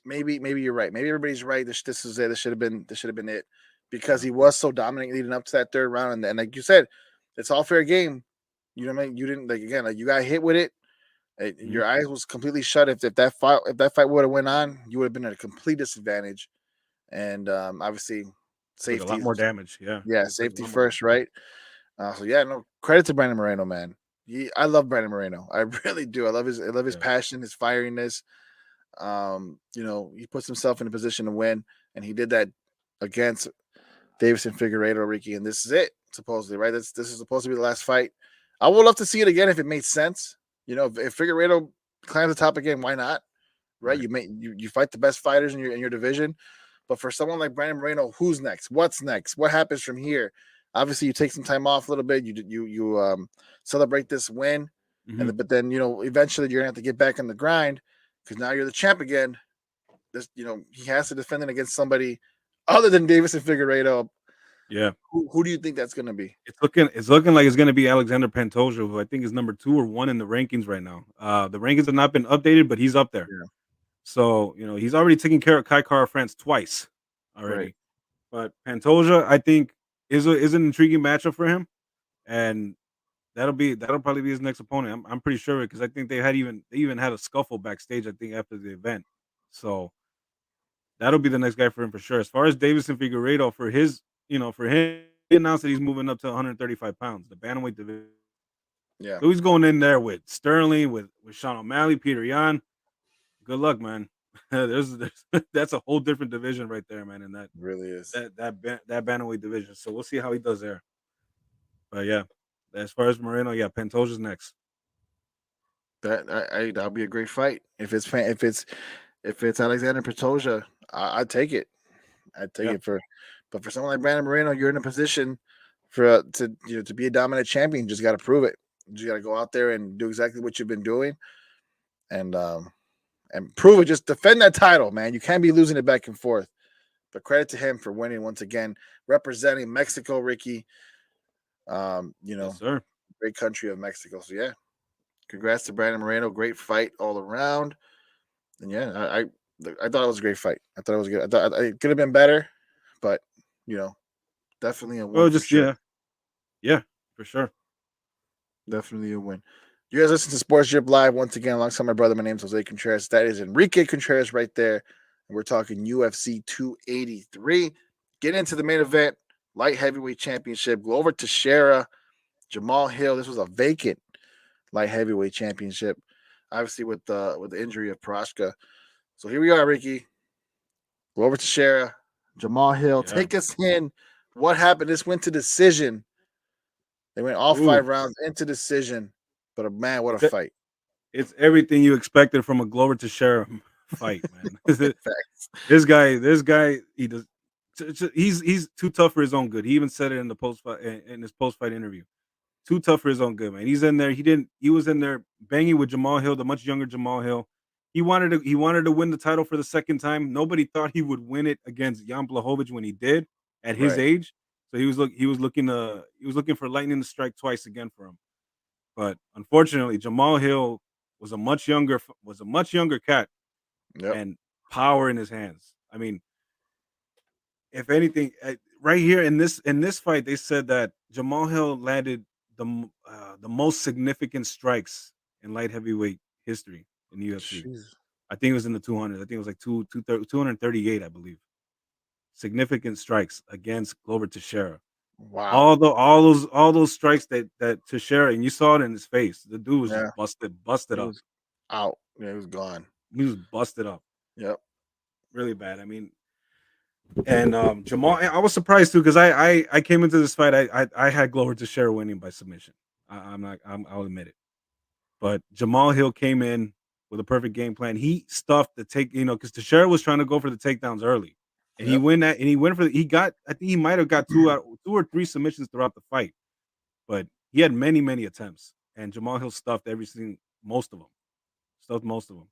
Maybe you're right. Maybe everybody's right. This is it. This should have been it because yeah, he was so dominant leading up to that third round. And like you said, it's all fair game. You know what I mean? You didn't you got hit with it. mhm. Your eyes was completely shut. If that fight would have went on, you would have been at a complete disadvantage. And obviously, Took a lot safety. more damage. Yeah, Yeah, would take a safety lot more damage. first, right? So yeah, no credit to Brandon Moreno, man. I love Brandon Moreno. I really do. I love his Yeah, passion, his fieriness. He puts himself in a position to win, and he did that against Davison Figueiredo, Ricky, and this is it, supposedly, right? This is supposed to be the last fight. I would love to see it again if it made sense. If Figueiredo climbs the top again, why not? Right? right. You fight the best fighters in your division, but for someone like Brandon Moreno, who's next? What's next? What happens from here? Obviously, you take some time off a little bit. You celebrate this win, Hmm. but then eventually you're gonna have to get back on the grind because now you're the champ again. He has to defend it against somebody other than Davis and Figueiredo. Yeah. Who do you think that's going to be? It's looking like it's gonna be Alexander Pantoja, who I think is number 2 or 1 in the rankings right now. The rankings have not been updated, but he's up there. So he's already taken care of Kai Kara France twice Right. already. But Pantoja, I think, is an intriguing matchup for him, and that'll probably be his next opponent. I'm pretty sure because I think they even had a scuffle backstage. I think after the event, so that'll be the next guy for him for sure. As far as Davison Figueiredo for him, he announced that he's moving up to 135 pounds, the bantamweight division. Yeah. So he's going in there with Sterling, with Sean O'Malley, Peter Yan. Good luck, man. there's that's a whole different division right there, man. In that Really is. that bantamweight division. So we'll see how he does there. But yeah, as far as Moreno, yeah, Pantoja's next. That'll be a great fight. If it's Alexander Pantoja, I'd take it. I'd take Yeah, it but for someone like Brandon Moreno, you're in a position for to be a dominant champion. You just got to prove it. You just got to go out there and do exactly what you've been doing, and prove it. Just defend that title, man. You can't be losing it back and forth. But credit to him for winning once again, representing Mexico, Ricky. yes, sir. Great country of Mexico. So yeah, congrats to Brandon Moreno. Great fight all around. And yeah, I thought it was a great fight. I thought it was good. I thought it could have been better, but you know, definitely a Well, win for just sure. yeah, for sure. Definitely a win. You guys listen to Sports Drip Live once again alongside my brother. My name's Jose Contreras. That is Enrique Contreras right there. And we're talking UFC 283. Get into the main event, light heavyweight championship. Glover Teixeira, Jamal Hill. This was a vacant light heavyweight championship, obviously with the injury of Proshka. So here we are, Ricky. Glover Teixeira, Jamal Hill. Yeah. Take us in. What happened? This went to decision. They went all Ooh, 5 rounds into decision. But man, what a it's e- fight! it's everything you expected from a Glover Teixeira fight, man. Facts. This guy, he does. He's too tough for his own good. He even said it in the post fight in his post fight interview. Too tough for his own good, man. He's in there. He was in there banging with Jamal Hill, the much younger Jamal Hill. He wanted to win the title for the second time. Nobody thought he would win it against Jan Blachowicz when he did at his Right. age. So he was looking for lightning to strike twice again for him. But unfortunately, Jamal Hill was a much younger cat Yep. and power in his hands. I mean, if anything, right here in this fight, they said that Jamal Hill landed the most significant strikes in light heavyweight history in the UFC. Jeez. I think it was in the 200s. I think it was like 238, I believe. Significant strikes against Glover Teixeira. Wow. All those strikes that Teixeira, and you saw it in his face. The dude was just Yeah. busted He up. was out. Yeah, he was gone. He was busted up Yep. really bad. I mean, and Jamal, I was surprised too because I came into this fight. I had Glover Teixeira winning by submission. I'll admit it. But Jamal Hill came in with a perfect game plan. He stuffed because Teixeira was trying to go for the takedowns early, and Yep. he went for he got. I think he might have got two or three submissions throughout the fight, but he had many attempts, and Jamal Hill stuffed most of them, stuffed most of them.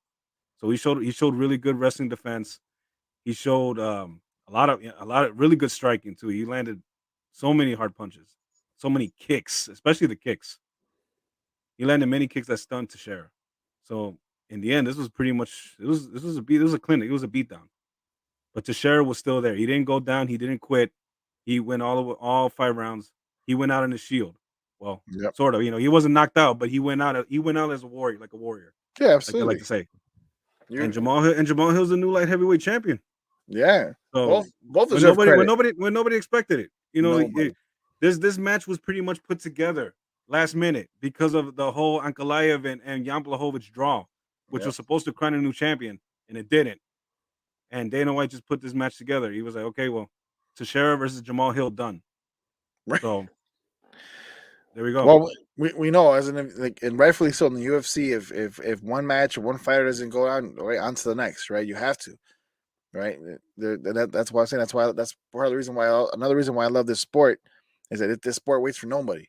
So he showed really good wrestling defense. He showed a lot of really good striking too. He landed so many hard punches, so many kicks, especially the kicks. He landed many kicks that stunned Teixeira. So in the end, this was pretty much this was a clinic. It was a beatdown. But Teixeira was still there. He didn't go down. He didn't quit. He went all 5 rounds. He went out on his shield. Well, Yep. sort of. He wasn't knocked out, but he went out. He went out as a warrior, like a warrior, Yeah, like they like absolutely. to say. You And Jamal Hill's the new light heavyweight champion. yeah. So Both when deserve nobody when credit. nobody when nobody expected it, Nobody. this match was pretty much put together last minute because of the whole Ankalaev and Jan Blachowicz draw, which Yep. was supposed to crown a new champion, and it didn't. And Dana White just put this match together. He was like, okay, well, Teixeira versus Jamal Hill done. Right. So there we go. Well, we know as an like and rightfully so in the UFC, if one match or one fighter doesn't go on right on to the next, right? You have to, right? That's why I'm saying that's part of the reason why another reason why I love this sport is that this sport waits for nobody.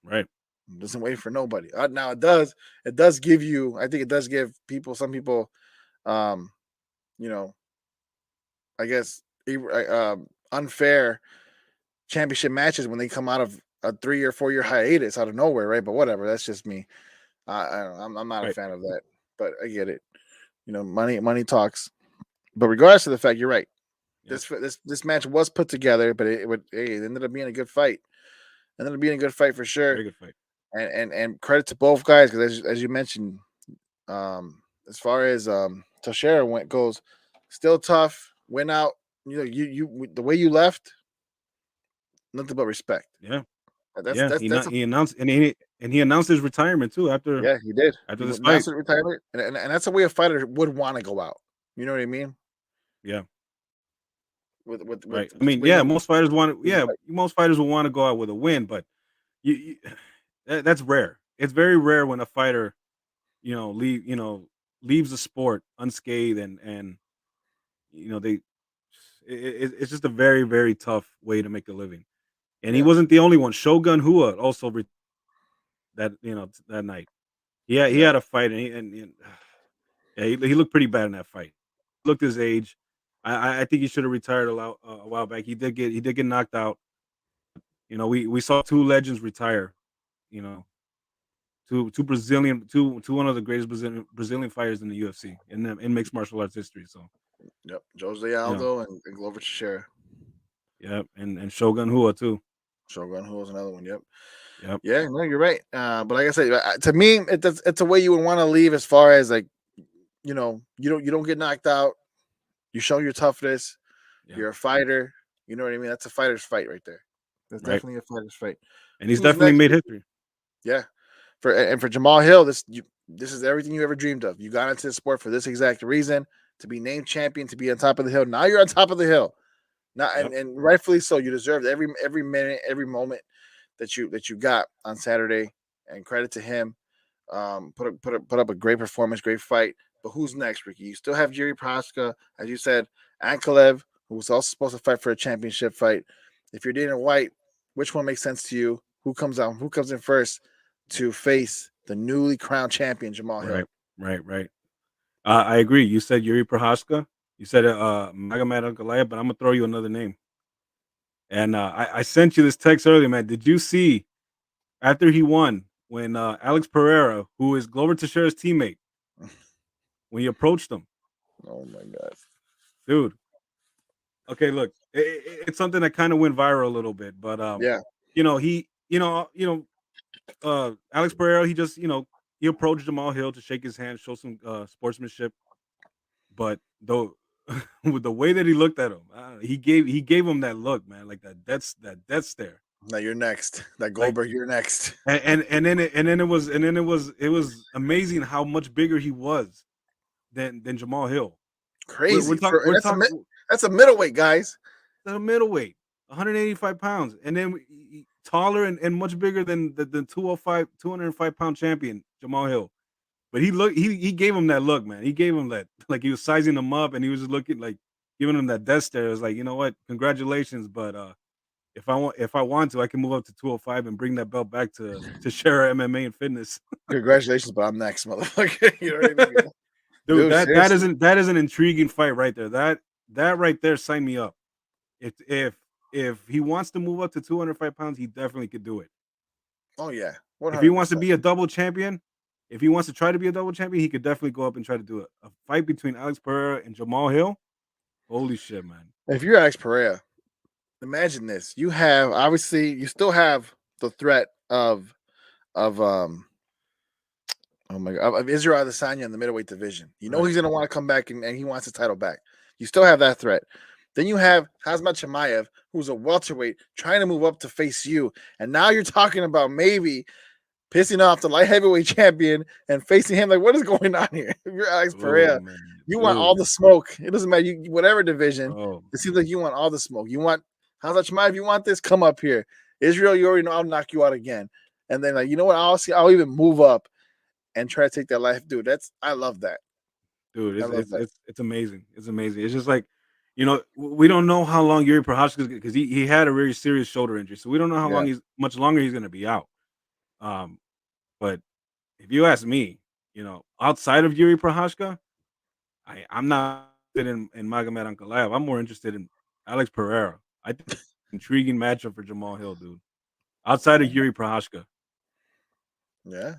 Right. It doesn't wait for nobody. Now it does give you. I think it does give some people, um, you know, I guess unfair championship matches when they come out of a 3 or 4 year hiatus out of nowhere, right? But whatever, that's just me. I'm not a Right. fan of that, but I get it. money talks. But regardless of the fact, you're right. Yep. This match was put together, but it ended up being a good fight. It ended up being a good fight for sure. Very good fight. And credit to both guys because as you mentioned, as far as Teixeira goes, still tough. Went out. You the way you left, nothing but respect. Yeah. That's Yeah. that's that's a He announced and he announced his retirement too after Yeah, he did. He this fight. announced his retirement, and that's the way a fighter would want to go out. You know what I mean? Yeah. Right. I With mean, way yeah, you lose a fight. most fighters will want to go out with a win, but you that's rare. It's very rare when a fighter, leaves the sport unscathed and they it's just a very very tough way to make a living. And he Yeah, wasn't the only one. Shogun Hua also that night. He yeah. had a fight and yeah, he looked pretty bad in that fight. Looked his age. I think he should have retired a while back. He did get knocked out. We saw two legends retire. You know, two one of the greatest Brazilian fighters in the UFC in mixed martial arts history. So Yep. Jose you know, Aldo and Glover Teixeira. yeah, and Shogun Hua too. Shogun, who was another one. Yep. Yep, Yeah, no, you're right. But like I said, to me, it's a way you would want to leave as far as like, you don't get knocked out. You show your toughness. yeah, You're a fighter. You know what I mean? That's a fighter's fight right there. That's right. definitely a fighter's fight. And he's Who's definitely next? made history. Yeah. For Jamal Hill, this is everything you ever dreamed of. You got into the sport for this exact reason, to be named champion, to be on top of the hill. Now you're on top of the hill. Now Yep, and rightfully so. You deserved every minute, every moment that you got on Saturday, and credit to him. Put up a great performance, great fight. But who's next, Ricky? You still have Jiri Prochazka, as you said, Ankalev, who was also supposed to fight for a championship fight. If you're Dana White, which one makes sense to you? Who comes out? Who comes in first to face the newly crowned champion Jamal right, Hill? right. I agree. You said Yuri Prohaska. You said Magomed Ankalaev, but I'm gonna throw you another name. And I sent you this text earlier, man. Did you see after he won when Alex Pereira, who is Glover Teixeira's teammate, when he approached him, Oh my God! dude? Okay, look, it's something that kind of went viral a little bit, but Yeah, he, Alex Pereira, he just, he approached Jamal Hill to shake his hand, show some sportsmanship, but though with the way that he looked at him, he gave him that look, man, like that death stare. now you're next. That Like Goldberg, you're next. and then it was amazing how much bigger he was than Jamal Hill. We're Crazy. talking And we're talking that's a middleweight, guys. the middleweight, 185 pounds, and then taller and much bigger than the 205 pound champion Jamal Hill. But he gave him that look, man. He gave him that like he was sizing him up, and he was just looking like giving him that death stare. It was like, you know what, congratulations, but if I want to, I can move up to 205 and bring that belt back to share MMA and fitness. Congratulations, but I'm next, motherfucker. You know what I mean? Dude, Dude, seriously. that is an intriguing fight right there. That right there, sign me up. If he wants to move up to 205 pounds, he definitely could do it. Oh yeah, If he wants to 100%. be a double champion, if he wants to try to be a double champion, he could definitely go up and try to do it. A fight between Alex Pereira and Jamal Hill. Holy shit, man. If you're Alex Pereira, imagine this. You still have the threat of oh my God, of Israel Adesanya in the middleweight division. You know Right. he's gonna want to come back and he wants the title back. You still have that threat. Then you have Hazmat Chimaev, who's a welterweight, trying to move up to face you. And now you're talking about maybe pissing off the light heavyweight champion and facing him. Like, what is going on here? If you're Alex Oh Pereira, man. you want all Dude. the smoke. It doesn't matter. Whatever division, Oh, it seems like you want all the smoke. You want Hazmat Chimaev, if you want this, come up here. Israel, you already know I'll knock you out again. And then, like, you know what? I'll even move up and try to take that life. Dude, I love that. dude, I it's love it's that. it's it's amazing. It's amazing. It's just like, we don't know how long Yuri Prohaska because he had a very serious shoulder injury, so we don't know how Yeah. much longer he's gonna be out. Um, but if you ask me, outside of Yuri Prohaska, I'm not interested in Magomed Ankalaev. I'm more interested in Alex Pereira. I think intriguing matchup for Jamal Hill, dude. Outside of Yuri Prohaska. Yeah.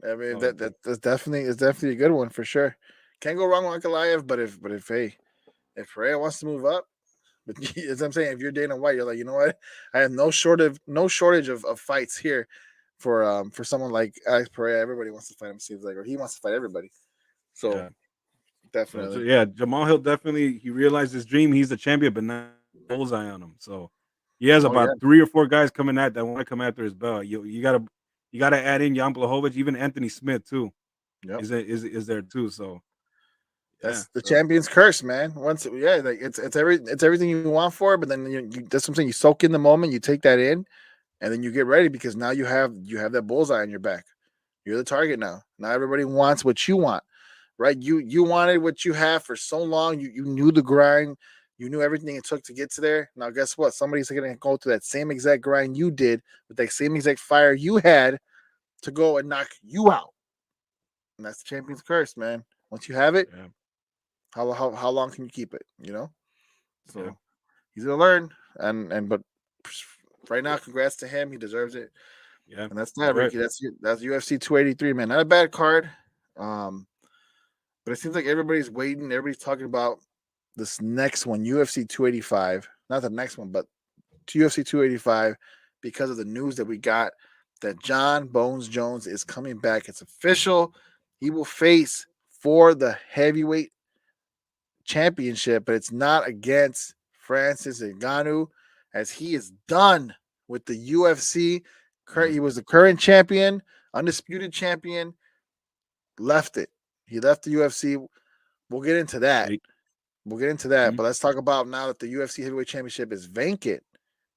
I mean Oh, that's definitely a good one for sure. Can't go wrong with Ankalaev, but if Pereira wants to move up, but as I'm saying, if you're Dana White, you're like, you know what? I have no shortage of fights here for someone like Alex Pereira. Everybody wants to fight him, seems like, or he wants to fight everybody. So Yeah. So definitely. yeah, Jamal Hill definitely he realized his dream. He's the champion, but now bullseye on him. So he has Oh yeah. about 3 or 4 guys coming at that want to come after his belt. You gotta add in Jan Blachowicz, even Anthony Smith too. Yep. Is there too? So yeah, That's the so champion's curse, man. Like it's everything you want for it, but then that's something you soak in the moment, you take that in, and then you get ready because now you have that bullseye on your back. You're the target now. Now everybody wants what you want, right? You wanted what you have for so long. You knew the grind. You knew everything it took to get to there. Now guess what? Somebody's going to go through that same exact grind you did with that same exact fire you had to go and knock you out. And that's the champion's curse, man. Once you have it, yeah, how long can you keep it? yeah, So he's gonna learn, and but right now, congrats to him. He deserves it. yeah. And that's He's that, right. Ricky. That's UFC 283, man. Not a bad card. Um, but it seems like everybody's waiting. Everybody's talking about this next one, UFC 285. Not the next one, but UFC 285, because of the news that we got that John Bones Jones is coming back. It's official. He will face for the heavyweight championship, but it's not against Francis Ngannou, as he is done with the UFC. Yeah. He was the current champion, undisputed champion, left it. He left the UFC. We'll get into that. They- We'll get into that. mhm, But let's talk about now that the UFC heavyweight championship is vacant.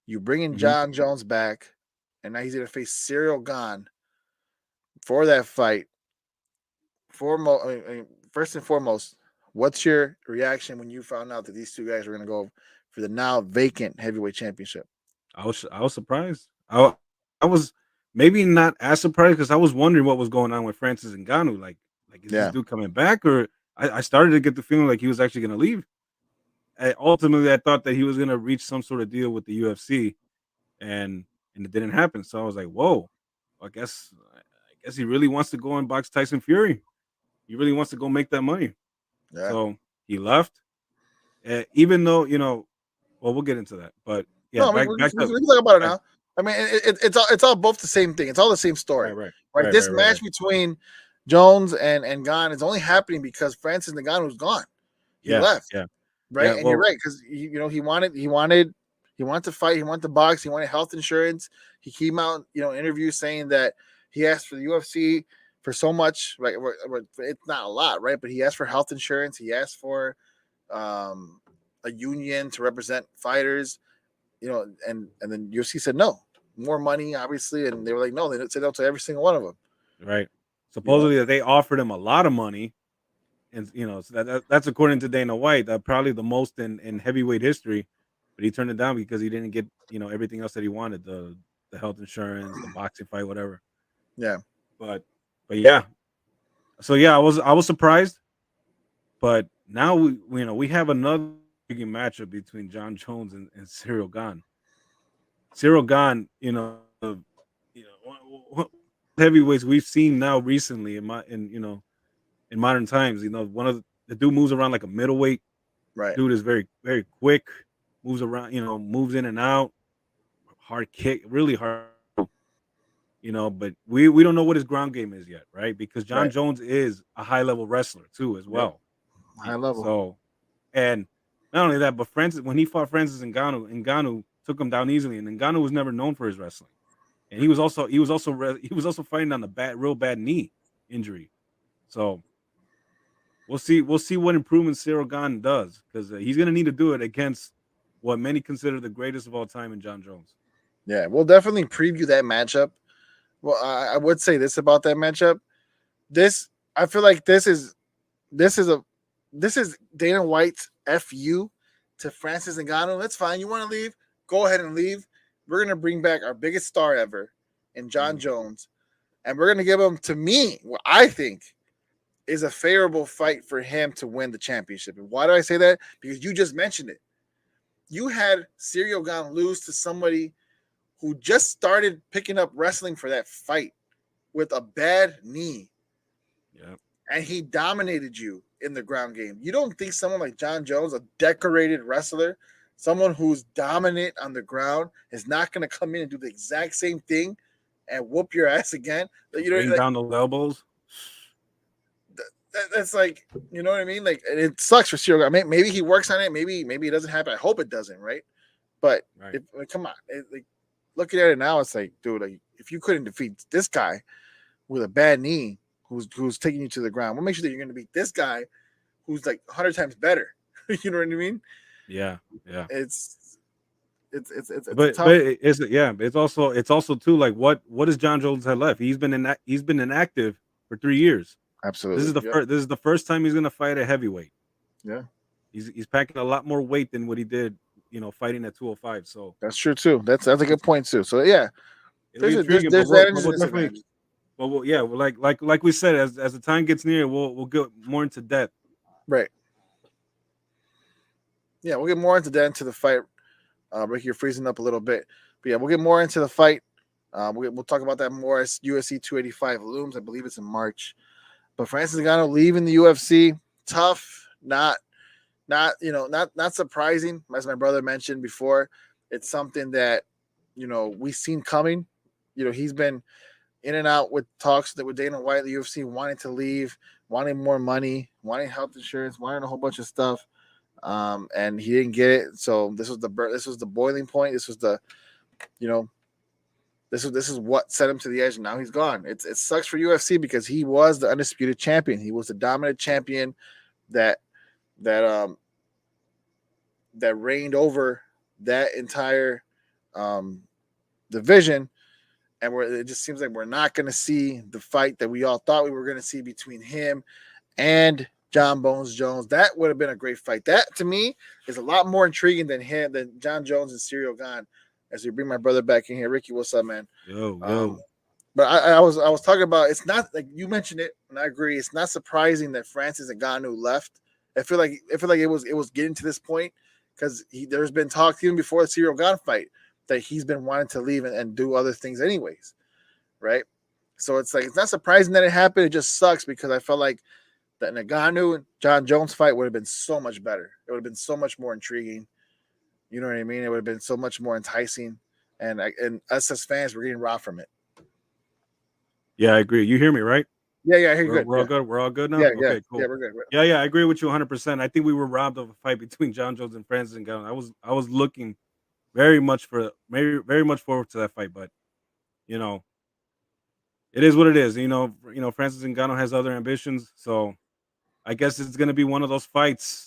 You bring in mhm. John Jones back, and now he's going to face Cyril Gane for that fight. First and foremost, what's your reaction when you found out that these two guys were going to go for the now vacant heavyweight championship? I was surprised. I was maybe not as surprised because I was wondering what was going on with Francis Ngannou. Like is this Yeah, dude coming back, or I started to get the feeling like he was actually going to leave. Ultimately, I thought that he was going to reach some sort of deal with the UFC, and it didn't happen. So I was like, whoa. I guess he really wants to go and box Tyson Fury. He really wants to go make that money. yeah. So he left. Even though well, we'll get into that. But yeah, No, back we up. can talk about it Back, now. I mean, it's all both the same thing. It's all the same right, story, right, right? right, right, This right, match right. between Jones and Gane is only happening because Francis Ngannou's gone. He Yeah, left, yeah, right? yeah. And you're Well, right because he wanted to fight. He wanted to box. He wanted health insurance. He came out, interviews saying that he asked for the UFC for so much, right? It's not a lot, right? But he asked for health insurance. He asked for um, a union to represent fighters, and then UFC said no, more money, obviously, and they were like, no, they said no to every single one of them, right. you know. Supposedly that they offered him a lot of money, and so that's according to Dana White, probably the most in heavyweight history. But he turned it down because he didn't get everything else that he wanted, the health insurance, the boxing fight, whatever. Yeah, But yeah, so yeah, I was surprised. But now we have another intriguing matchup between John Jones and Cyril Gane. Cyril Gane, heavyweights we've seen now recently in modern times. One of the dude moves around like a middleweight. right, Dude is very very quick, moves around, moves in and out, hard kick, really hard. But we don't know what his ground game is yet, right? Because John right. Jones is a high level wrestler too, as Yep, well. high level. So, and not only that, but Francis, when he fought Francis Ngannou took him down easily, and Ngannou was never known for his wrestling. And he was also fighting on a real bad knee injury. So we'll see what improvements Cyril Gane does, because he's gonna need to do it against what many consider the greatest of all time in John Jones. Yeah, we'll definitely preview that matchup. Well, I would say this about that matchup. This I feel like this is a this is Dana White's fu to Francis Ngannou. That's fine. You want to leave? Go ahead and leave. We're gonna bring back our biggest star ever in John Mhm. Jones, and we're gonna give him, to me, what I think is a favorable fight for him to win the championship. And why do I say that? Because you just mentioned it. You had Cyril Gane lose to somebody who just started picking up wrestling for that fight with a bad knee, Yeah. and he dominated you. in the ground game. You don't think someone like John Jones, a decorated wrestler, someone who's dominant on the ground, is not going to come in and do the exact same thing and whoop your ass again? You know, Bring like, down those elbows. that's like, you know what I mean? Like, and it sucks for Cyril. Maybe he works on it. Maybe it doesn't happen. I hope it doesn't, right? But Right. come on, like, looking at it now, it's like, dude, like, if you couldn't defeat this guy with a bad knee, who's taking you to the ground, what makes you think you're going to beat this guy who's like 100 times better? You know what I mean? Yeah. It's But tough. it's also too like what does John Jones have left? He's been inactive for 3 years. Absolutely. This is the first time he's gonna fight a heavyweight. Yeah, He's packing a lot more weight than what he did, fighting at 205. So that's true too. That's a good point too. So yeah, it'll be there's intriguing. there's But advantages we'll and definitely, disadvantages. like we said, as the time gets near, we'll get more into depth. Right. Yeah, we'll get more into the fight. Ricky, you're freezing up a little bit, but yeah, we'll get more into the fight. We'll talk about that more as UFC 285 looms. I believe it's in March. But Francis Ngannou leaving the UFC, tough, not surprising. As my brother mentioned before, it's something that we've seen coming. He's been in and out with talks with Dana White, the UFC, wanting to leave, wanting more money, wanting health insurance, wanting a whole bunch of stuff. And he didn't get it. So this was the boiling point. This was this is what set him to the edge. And now he's gone. It sucks for UFC because he was the undisputed champion. He was the dominant champion that reigned over that entire division. And it just seems like we're not going to see the fight that we all thought we were going to see between him and John Bones Jones. That would have been a great fight. That to me is a lot more intriguing than John Jones and Cyril Gane. As we bring my brother back in here, Ricky, what's up, man? Yo. But I was talking about, it's not like you mentioned it, and I agree. It's not surprising that Francis Ngannou left. I feel like it was getting to this point because there's been talk even before the Cyril Gane fight that he's been wanting to leave and do other things anyways, right? So it's like it's not surprising that it happened. It just sucks because I felt like that Ngannou and John Jones fight would have been so much better. It would have been so much more intriguing. You know what I mean? It would have been so much more enticing, and us as fans, we're getting robbed from it. Yeah, I agree. You hear me, right? Yeah, I hear you good. We're all good. We're all good now. Yeah, Okay, cool. Yeah, we're good. Yeah, I agree with you 100%. I think we were robbed of a fight between John Jones and Francis Ngannou. I was looking very much forward to that fight, but it is what it is. Francis Ngannou has other ambitions, so I guess it's going to be one of those fights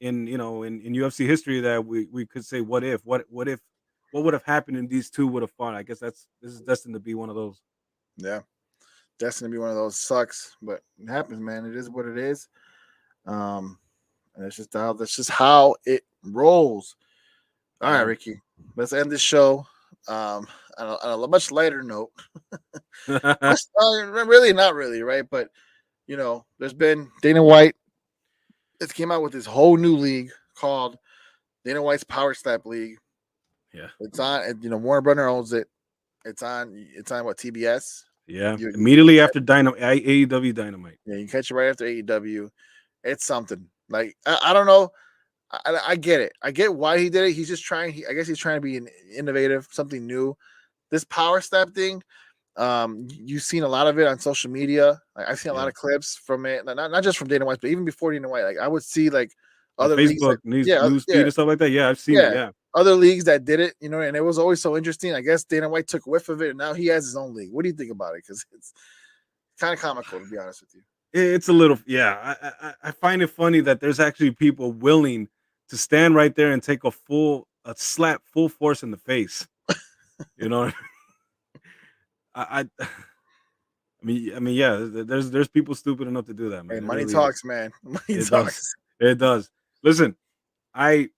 in UFC history that we could say what would have happened if these two would have fought. I guess this is destined to be one of those. Yeah, destined to be one of those. Sucks, but it happens, man. It is what it is. And that's just how it rolls. All right, Ricky, let's end this show on a much lighter note. Really, not really, right? But there's been Dana White. It came out with this whole new league called Dana White's Power Slap League. Yeah, it's on. Warner Brother owns it. It's on what, TBS? Yeah, immediately after AEW Dynamite. Yeah, you catch it right after AEW. It's something. Like I don't know. I get it. I get why he did it. He's just trying. I guess he's trying to be innovative, something new. This Power Slap thing. You've seen a lot of it on social media. Like, I've seen a lot of clips from it, not just from Dana White, but even before Dana White. Like I would see like other Facebook leagues, news feed and stuff like that. Yeah, I've seen it. Yeah, other leagues that did it, and it was always so interesting. I guess Dana White took whiff of it, and now he has his own league. What do you think about it? Because it's kind of comical, to be honest with you. It's a little, yeah. I find it funny that there's actually people willing to stand right there and take a slap full force in the face. I mean, yeah. There's people stupid enough to do that, man. Hey, money talks, man. Money talks. It does. Listen, I'm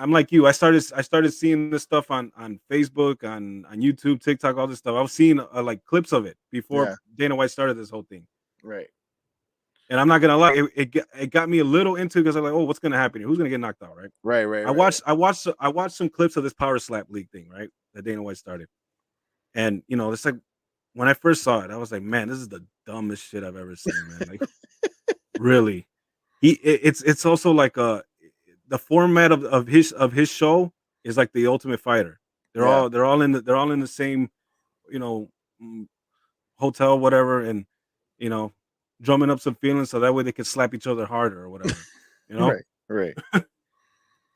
like you. I started seeing this stuff on Facebook, on YouTube, TikTok, all this stuff. I was seeing like clips of it before Dana White started this whole thing. Right. And I'm not gonna lie, it got me a little into it because I'm like, oh, what's gonna happen here? Who's gonna get knocked out, right? Right. I watched some clips of this Power Slap League thing, right? That Dana White started. And it's like when I first saw it, I was like, man, this is the dumbest shit I've ever seen, man. Like, really. it's also like the format of his show is like the Ultimate Fighter. Yeah. They're all in the same, you know, mm, hotel, whatever, and you know, drumming up some feelings so that way they can slap each other harder or whatever, you know. Right. Right.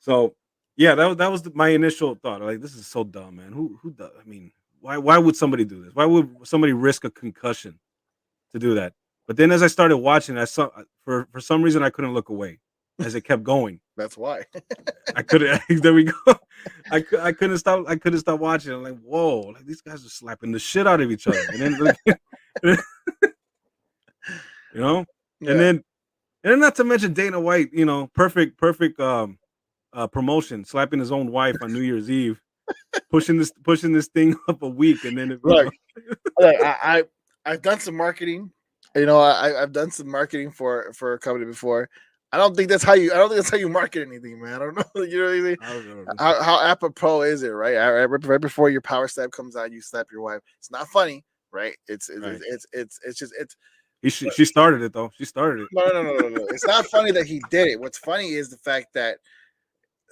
So yeah, that was my initial thought. Like, this is so dumb, man. Who does? I mean, why would somebody do this? Why would somebody risk a concussion to do that? But then as I started watching, I saw for some reason I couldn't look away as it kept going. That's why. I couldn't. There we go. I couldn't stop. I couldn't stop watching. I'm like, whoa! Like, these guys are slapping the shit out of each other, and then like, you know, and Yeah. then not to mention Dana White. You know, perfect promotion, slapping his own wife on New Year's Eve, pushing this thing up a week, and then you Look, know, like I've done some marketing. You know, I've done some marketing for a company before. I don't think that's how you. I don't think that's how you market anything, man. I don't know. You know what I mean? I don't know. How apropos is it, right? Right before your power slap comes out, you slap your wife. It's not funny, right? Right. It's just it's She started it though. She started it. no. It's not funny that he did it. What's funny is the fact that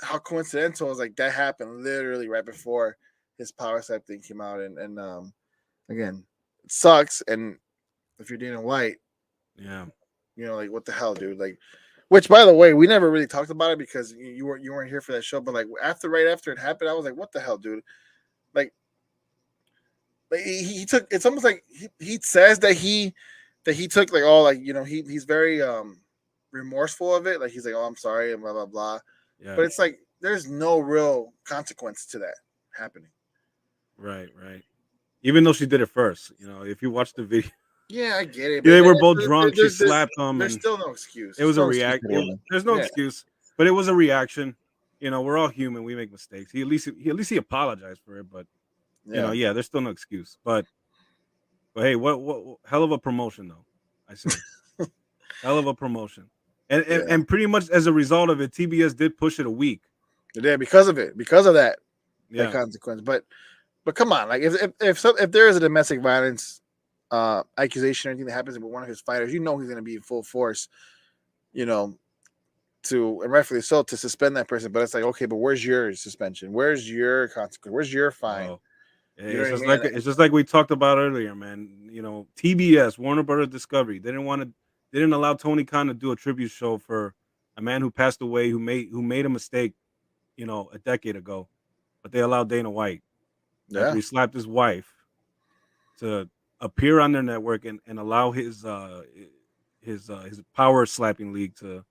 how coincidental is like that happened literally right before his power slap thing came out, and again, it sucks. And if you're Dana White, Yeah. you know, like what the hell, dude? Like, which by the way, we never really talked about it because you weren't here for that show. But like right after it happened, I was like, what the hell, dude? Like, he took. It's almost like he says that he took like all like, you know, he's very remorseful of it. Like he's like, oh, I'm sorry, and blah blah blah. Yeah. But it's like there's no real consequence to that happening. Right. Right. Even though she did it first, you know, if you watch the video, Yeah, I get it. yeah, But they were both drunk. She slapped them, there's and still no excuse. it was a No excuse react. for the woman. There's no Yeah, excuse, but it was a reaction. You know, we're all human. We make mistakes. He apologized for it, but you know, yeah, yeah, there's still no excuse. But hey, what hell of a promotion though. I say hell of a promotion, yeah. and pretty much as a result of it, TBS did push it a week. Yeah, because of it, because of that Yeah, consequence. But come on, like if there is a domestic violence accusation or anything that happens with one of his fighters, you know he's going to be in full force, you know, to, and rightfully so, to suspend that person. But it's like, okay, but where's your suspension? Where's your consequence? Where's your fine? well, You know what I mean? it's just like we talked about earlier, man. You know, TBS, Warner Brothers Discovery, they didn't allow Tony Khan to do a tribute show for a man who passed away, who made a mistake, you know, a decade ago. But they allowed Dana White, after Yeah, he slapped his wife, to appear on their network and allow his power slapping league to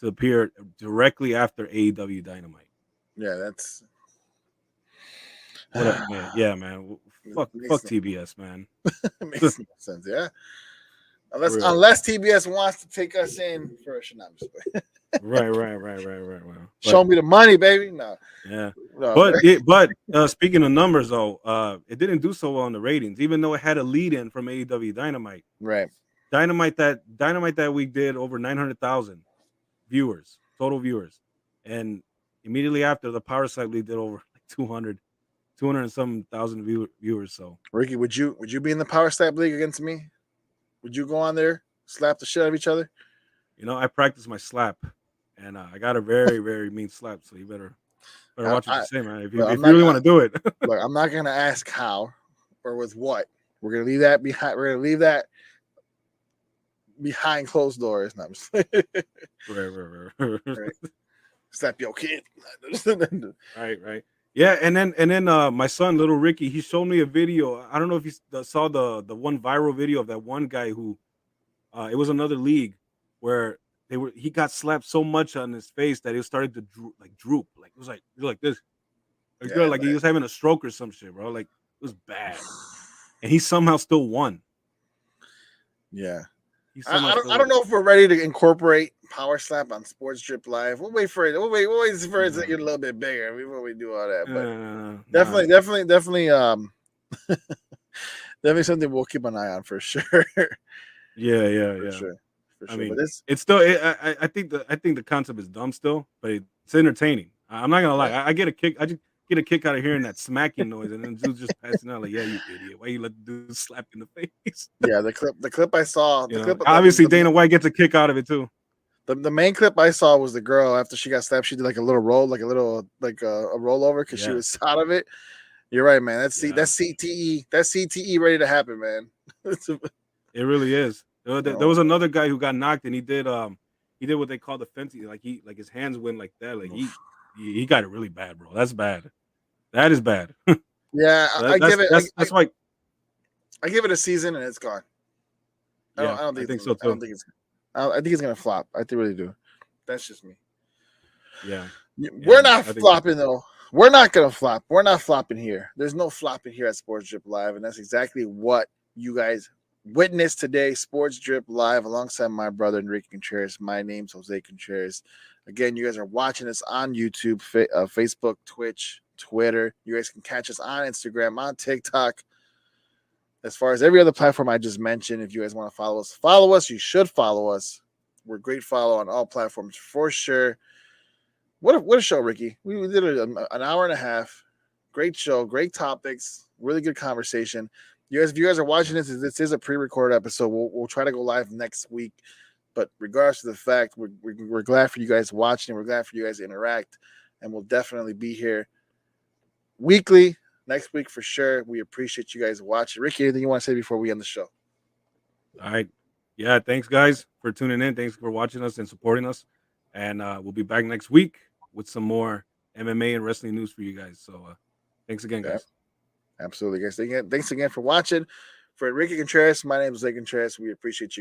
appear directly after AEW Dynamite. yeah, that's What a man, yeah, man. Fuck makes TBS, man. makes no sense. Yeah, For real. unless TBS wants to take us in for a no, I'm just playing. Right. Show me the money, baby. No, Yeah. no, But speaking of numbers though, it didn't do so well in the ratings, even though it had a lead in from AEW Dynamite. right. Dynamite that week did over 900,000 viewers, total viewers. And immediately after, the Power Slap League did over like 200 and some thousand viewers. So, Ricky, would you be in the power slap league against me? Would you go on there, slap the shit out of each other? you know, I practiced my slap, and I got a very, very mean slap. So you better watch what you say, man. If you really want to do it. Look, I'm not gonna ask how or with what. We're gonna leave that behind. We're gonna leave that behind closed doors. No, I'm just Right. slap your kid. Right. Yeah, and then my son, little Ricky, he showed me a video. I don't know if you saw the one viral video of that one guy who, it was another league where he got slapped so much on his face that it started to droop, like it was like this, Yeah, like he was having a stroke or some shit, bro. Like it was bad, and he somehow still won. yeah. He I somehow don't, still I don't know if we're ready to incorporate Power Slap on Sports Drip Live. We'll wait for it. We'll wait for it to get a little bit bigger before we do all that. But definitely, definitely something we'll keep an eye on for sure. Yeah. For sure. I mean, But this, it's still. I think the concept is dumb still, but it's entertaining. I'm not gonna lie. I get a kick. I just get a kick out of hearing that smacking noise, and then dude's just passing out like, "Yeah, you idiot! Why you let the dude slap you in the face?" yeah, the clip I saw, You know, obviously Dana White gets a kick out of it too. The main clip I saw was the girl after she got slapped. She did like a little roll, like a little like a rollover because she Yeah, was out of it. You're right, man. yeah, That's CTE. That's CTE ready to happen, man. it really is. There Oh, was another guy who got knocked, and he did what they call the fenty, like his hands went like that, like oof. he got it really bad, bro. That's bad. That is bad. Yeah, That, that's that's that's why I give it a season and it's gone. yeah, I don't I think think it's so I don't too. think it's I think it's gonna flop. I really do. That's just me. Yeah, We're yeah, not I think so flopping too. though. We're not gonna flop. We're not flopping here. There's no flopping here at Sports Drip Live, and that's exactly what you guys witnessed today. Sports Drip Live, alongside my brother Enrique Contreras. My name's Jose Contreras. Again, you guys are watching us on YouTube, Facebook, Twitch, Twitter. You guys can catch us on Instagram, on TikTok. As far as every other platform I just mentioned, if you guys want to follow us, follow us. You should follow us. We're great follow on all platforms for sure. What a show, Ricky. We did an hour and a half. Great show, great topics, really good conversation. You guys, if you guys are watching Yeah. this is a pre-recorded episode. We'll try to go live next week. But regardless of the fact, we're glad for you guys watching. We're glad for you guys to interact, and we'll definitely be here weekly next week for sure. We appreciate you guys watching. Ricky, anything you want to say before we end the show? All right. Yeah, thanks guys for tuning in. Thanks for watching us and supporting us. And we'll be back next week with some more MMA and wrestling news for you guys. So thanks again, Yeah, guys. absolutely, guys. Thanks again for watching. For Enrique Contreras, my name is Zay Contreras. We appreciate you.